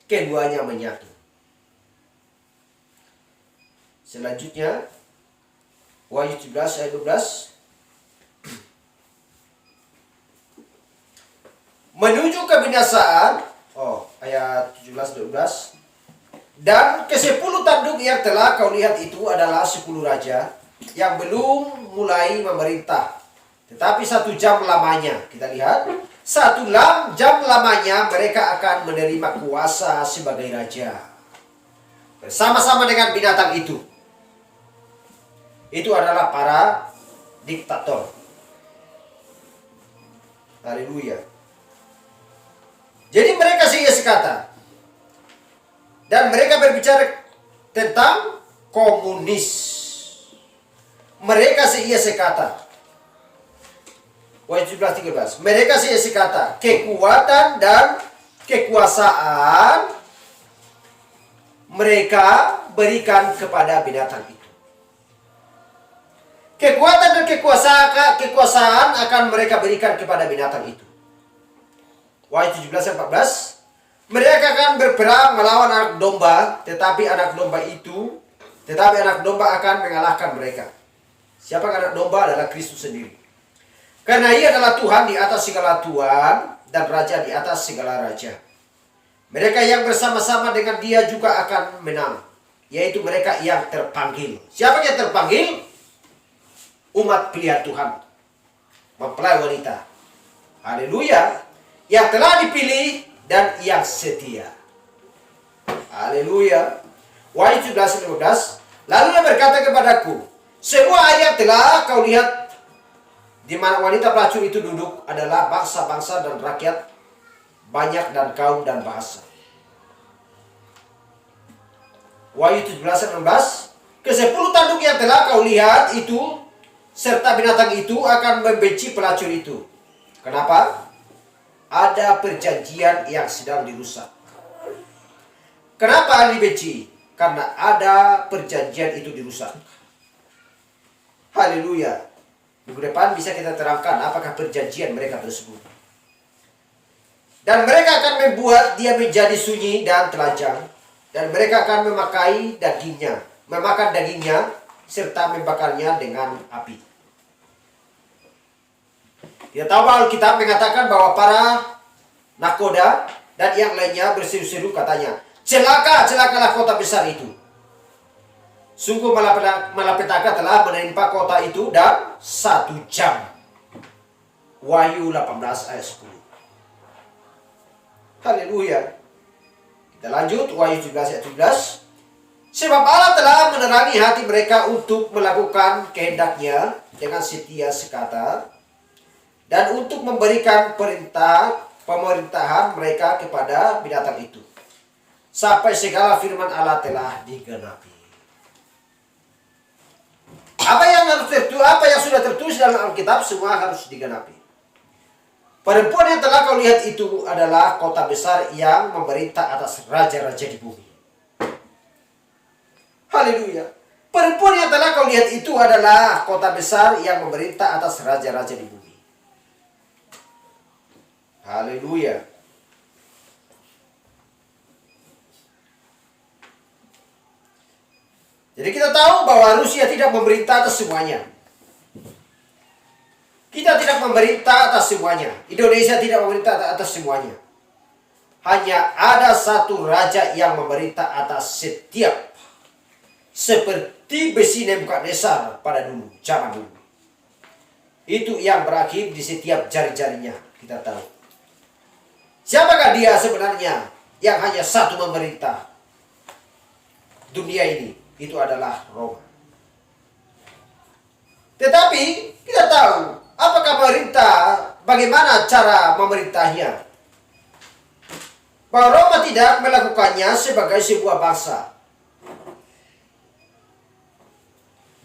Keduanya menyatu. Selanjutnya, Wahyu 17 ayat 12. Menuju kebinasaan, ayat 17-12. Dan ke-10 tanduk yang telah kau lihat itu adalah 10 raja yang belum mulai memerintah. Tetapi 1 jam lamanya, kita lihat, 1 jam lamanya mereka akan menerima kuasa sebagai raja. Bersama-sama dengan binatang itu. Itu adalah para diktator. Haleluya. Jadi mereka sehingga sekata. Dan mereka berbicara tentang komunis. Mereka sehingga sekata. Wahyu 17:13. Mereka sehingga sekata. Kekuatan dan kekuasaan mereka berikan kepada binatang itu. Kekuatan dan kekuasaan akan mereka berikan kepada binatang itu. Wahyu 17:14. Mereka akan berperang melawan anak domba, tetapi anak domba akan mengalahkan mereka. Siapa anak domba? Adalah Kristus sendiri. Karena ia adalah Tuhan di atas segala Tuhan dan Raja di atas segala Raja. Mereka yang bersama-sama dengan dia juga akan menang, yaitu mereka yang terpanggil. Siapa yang terpanggil? Umat pilihan Tuhan, mempelai wanita. Haleluya. Yang telah dipilih dan yang setia. Haleluya. Wahyu 17:15. Lalu dia berkata kepadaku, semua ayat telah kau lihat di mana wanita pelacur itu duduk adalah bangsa-bangsa dan rakyat, banyak dan kaum dan bahasa. Wahyu 17:16, ke-10 tanduk yang telah kau lihat itu serta binatang itu akan membenci pelacur itu. Kenapa? Ada perjanjian yang sedang dirusak. Kenapa dibenci? Karena ada perjanjian itu dirusak. Haleluya. Minggu depan bisa kita terangkan apakah perjanjian mereka tersebut. Dan mereka akan membuat dia menjadi sunyi dan telanjang. Dan mereka akan memakan dagingnya, serta membakarnya dengan api. Kita tahu Alkitab mengatakan bahwa para nakoda dan yang lainnya berseru-seru katanya, celakalah kota besar itu. Sungguh malapetaka telah menimpa kota itu dan 1 jam. Wahyu 18 ayat 10. Haleluya. Kita lanjut, Wahyu 17 ayat 17. Sebab Allah telah menerangi hati mereka untuk melakukan kehendaknya dengan setia sekata, dan untuk memberikan pemerintahan mereka kepada binatang itu, sampai segala firman Allah telah digenapi. Apa yang sudah tertulis dalam Alkitab semua harus digenapi. Perempuan yang telah kau lihat itu adalah kota besar yang memerintah atas raja-raja di bumi. Haleluya. Perempuan yang telah kau lihat itu adalah kota besar yang memerintah atas raja-raja di bumi. Haleluya. Jadi kita tahu bahwa Rusia tidak memerintah atas semuanya. Kita tidak memerintah atas semuanya. Indonesia tidak memerintah atas semuanya. Hanya ada satu raja yang memerintah atas setiap. Seperti besi Nebukadnezar pada dulu, zaman dulu. Itu yang berakhir di setiap jari-jarinya. Kita tahu. Siapakah dia sebenarnya yang hanya satu memerintah dunia ini? Itu adalah Roma. Tetapi kita tahu apakah pemerintah, bagaimana cara memerintahnya. Bahwa Roma tidak melakukannya sebagai sebuah bangsa.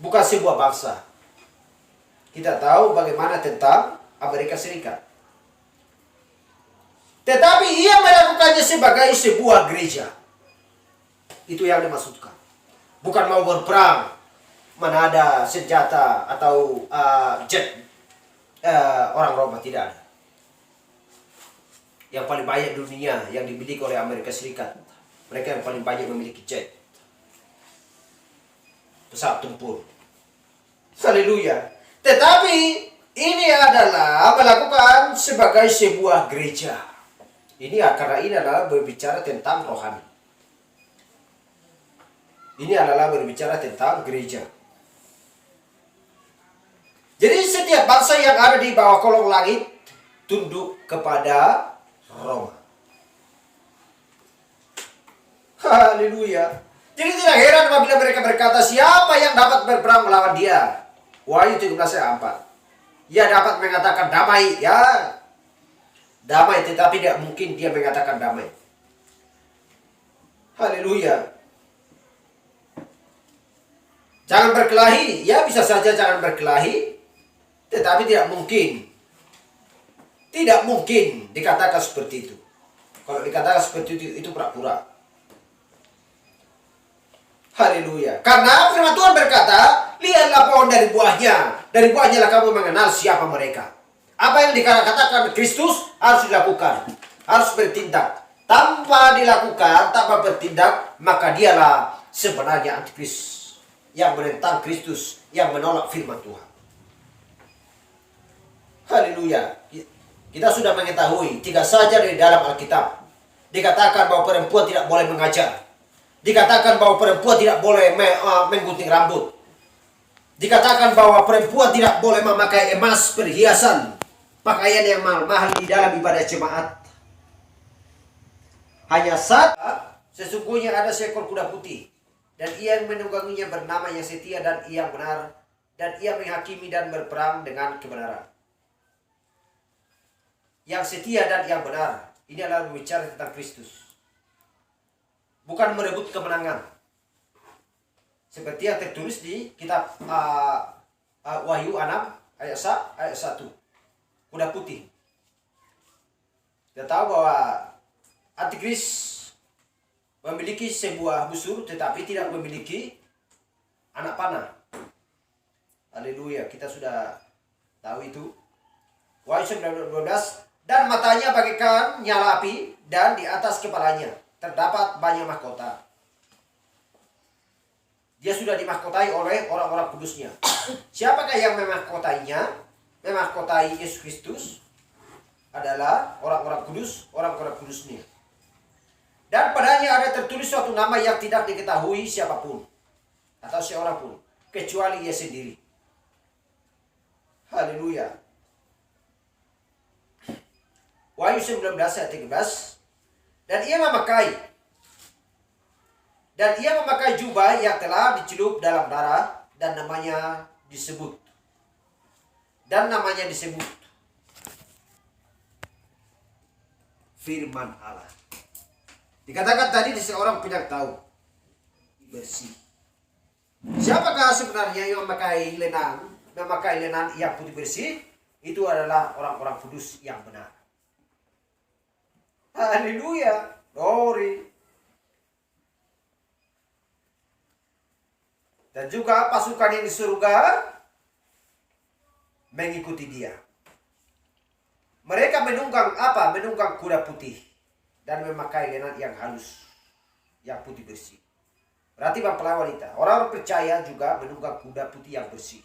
Bukan sebuah bangsa. Kita tahu bagaimana tentang Amerika Serikat. Tetapi ia melakukannya sebagai sebuah gereja. Itu yang dimaksudkan. Bukan mau berperang. Mana ada senjata atau jet orang Roma, tidak ada. Yang paling banyak dunia yang dimiliki oleh Amerika Serikat. Mereka yang paling banyak memiliki jet. Pesawat tempur. Haleluya. Tetapi ini adalah melakukan sebagai sebuah gereja. Karena ini adalah berbicara tentang rohani. Ini adalah berbicara tentang gereja. Jadi setiap bangsa yang ada di bawah kolong langit tunduk kepada Roma. Haleluya. Jadi tidak heran apabila mereka berkata, siapa yang dapat berperang melawan dia? Wahyu 17 ayat 4. Ia dapat mengatakan damai, ya. Damai, tetapi tidak mungkin dia mengatakan damai. Haleluya. Jangan berkelahi, ya bisa saja jangan berkelahi, tetapi tidak mungkin. Tidak mungkin dikatakan seperti itu. Kalau dikatakan seperti itu pura-pura. Haleluya. Karena firman Tuhan berkata, lihatlah pohon dari buahnya. Dari buahnya lah kamu mengenal siapa mereka. Apa yang dikatakan Kristus harus dilakukan. Harus bertindak. Tanpa dilakukan, tanpa bertindak, maka dialah sebenarnya antikristus. Yang menentang Kristus, yang menolak firman Tuhan. Haleluya. Kita sudah mengetahui, tidak saja dari dalam Alkitab dikatakan bahwa perempuan tidak boleh mengajar. Dikatakan bahwa perempuan tidak boleh menggunting rambut. Dikatakan bahwa perempuan tidak boleh memakai emas, perhiasan, pakaian yang mahal di dalam ibadah jemaat. Hanya sesungguhnya ada seekor kuda putih Dan ia yang menungganginya bernama yang setia dan yang benar, dan ia menghakimi dan berperang dengan kebenaran. Yang setia dan yang benar, ini adalah berbicara tentang Kristus. Bukan merebut kemenangan. Seperti yang tertulis di kitab Wahyu 6 ayat 1. Kuda putih. Kita tahu bahwa Antikris memiliki sebuah busur tetapi tidak memiliki anak panah. Haleluya, kita sudah tahu itu. Wahyu 9:12, dan matanya bagaikan nyala api, dan di atas kepalanya terdapat banyak mahkota. Dia sudah dimahkotai oleh orang-orang kudusnya. Siapakah yang memahkotainya? Memahkotai Yesus Kristus adalah orang-orang kudusnya. Dan padanya ada tertulis suatu nama yang tidak diketahui siapapun atau seorang pun kecuali ia sendiri. Haleluya. Wahyu 19 ayat 13. Dan ia memakai jubah yang telah dicelup dalam darah, dan namanya disebut. Firman Allah. Dikatakan tadi seorang tidak tahu bersih. Siapakah sebenarnya yang memakai lenan yang putih bersih? Itu adalah orang-orang kudus yang benar. Haleluya, glory. Dan juga pasukan yang di surga mengikuti dia. Mereka menunggang apa? Menunggang kuda putih dan memakai lenan yang halus, yang putih bersih. Berarti mempelai wanita, orang percaya juga menunggang kuda putih yang bersih.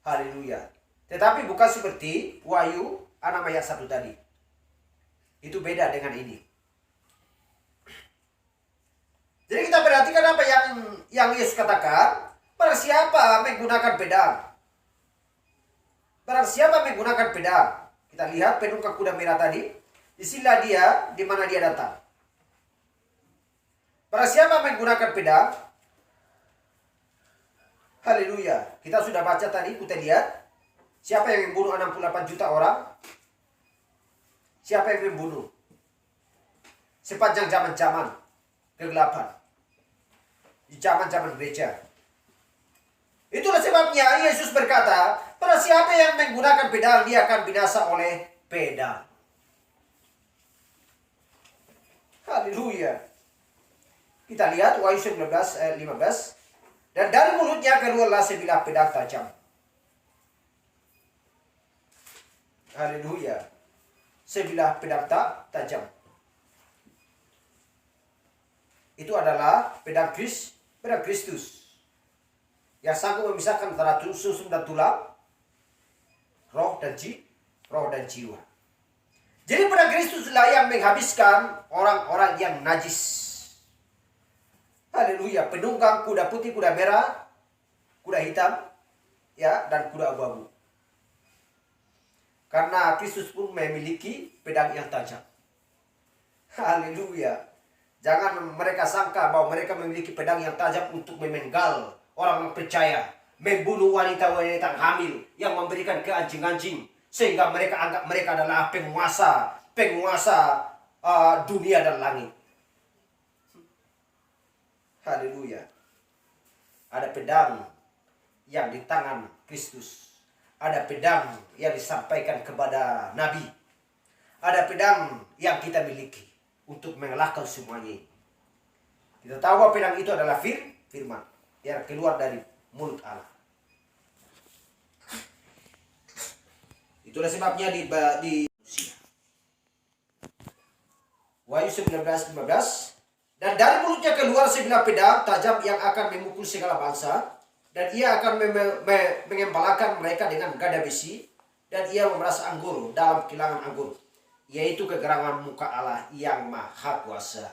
Haleluya. Tetapi bukan seperti Wahyu 6 ayat 1 tadi. Itu beda dengan ini. Jadi kita perhatikan apa yang Yesus katakan. Barang siapa menggunakan pedang. Kita lihat penunggang kuda merah tadi. Disinilah dia, di mana dia datang. Barang siapa menggunakan pedang. Haleluya. Kita sudah baca tadi, kita lihat. Siapa yang membunuh 68 juta orang? Siapa yang membunuh? Sepanjang zaman-zaman kegelapan. Di zaman-zaman gereja. Itulah sebabnya Yesus berkata, pada siapa yang menggunakan pedang, dia akan binasa oleh pedang. Haleluya. Kita lihat Wahyu 19 ayat 15. Dan dari mulutnya keluarlah sebilah pedang tajam. Haleluya. Sebilah pedang tajam. Itu adalah pedang Kristus yang sanggup memisahkan antara susun dan tulang, roh dan jiwa. Jadi pedang Kristuslah yang menghabiskan orang-orang yang najis. Haleluya. Penunggang kuda putih, kuda merah, kuda hitam, ya, dan kuda abu-abu. Karena Kristus pun memiliki pedang yang tajam. Haleluya. Jangan mereka sangka bahwa mereka memiliki pedang yang tajam untuk memenggal orang percaya. Membunuh wanita-wanita hamil yang memberikan ke anjing-anjing. Sehingga mereka anggap mereka adalah penguasa dunia dan langit. Haleluya. Ada pedang yang di tangan Kristus. Ada pedang yang disampaikan kepada Nabi. Ada pedang yang kita miliki untuk mengalahkan semuanya. Kita tahu bahwa pedang itu adalah firman yang keluar dari mulut Allah. Itulah sebabnya di Wahyu 19:15. Dan dari mulutnya keluar sebilah pedang tajam yang akan memukul segala bangsa. Dan ia akan mengembalakan mereka dengan gada besi. Dan ia memeras anggur dalam kilangan anggur. Yaitu kegerangan muka Allah yang maha kuasa.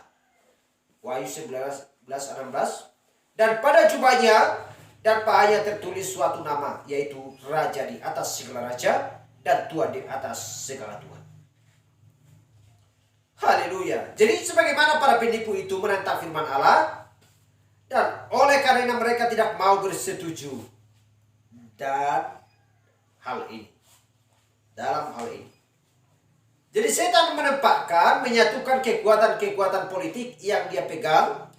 Wahyu 19:16. Dan pada jubahnya dan pahanya tertulis suatu nama. Yaitu Raja di atas segala raja. Dan Tuhan di atas segala Tuhan. Haleluya. Jadi sebagaimana para penipu itu menentang firman Allah. Dan oleh karena mereka tidak mau bersetuju dan hal ini. Dalam hal ini. Jadi setan menempatkan, menyatukan kekuatan-kekuatan politik yang dia pegang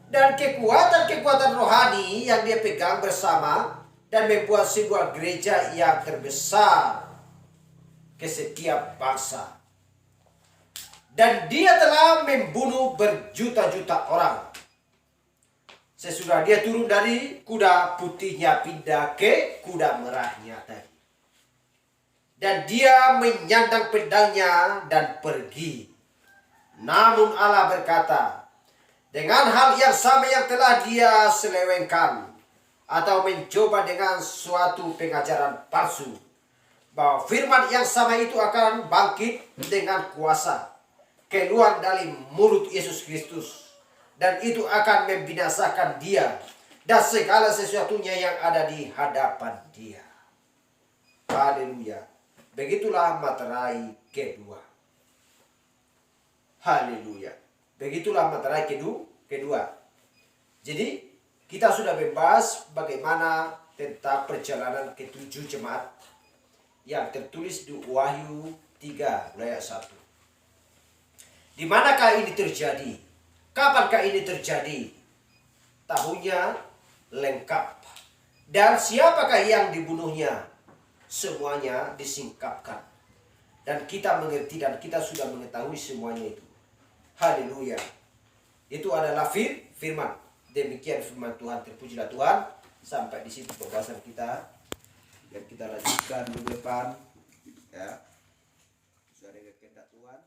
dan kekuatan-kekuatan rohani yang dia pegang bersama dan membuat sebuah gereja yang terbesar ke setiap bangsa. Dan dia telah membunuh berjuta-juta orang. Sesudah dia turun dari kuda putihnya pindah ke kuda merahnya tadi. Dan dia menyandang pedangnya dan pergi. Namun Allah berkata, dengan hal yang sama yang telah dia selewengkan atau mencoba dengan suatu pengajaran palsu, bahwa firman yang sama itu akan bangkit dengan kuasa keluar dari mulut Yesus Kristus. Dan itu akan membinasakan dia dan segala sesuatunya yang ada di hadapan dia. Haleluya. Begitulah materai kedua. Haleluya. Begitulah materai kedua. Jadi kita sudah membahas bagaimana tentang perjalanan ketujuh jemaat yang tertulis di Wahyu 3 ayat 1. Di manakah ini terjadi? Kapankah ini terjadi? Tahunnya lengkap. Dan siapakah yang dibunuhnya? Semuanya disingkapkan. Dan kita mengerti dan kita sudah mengetahui semuanya itu. Haleluya. Itu adalah firman. Demikian firman Tuhan. Terpujilah Tuhan. Sampai di situ pembahasan kita. Dan kita lanjutkan minggu depan. Ya. Sudah dengan kehendak Tuhan.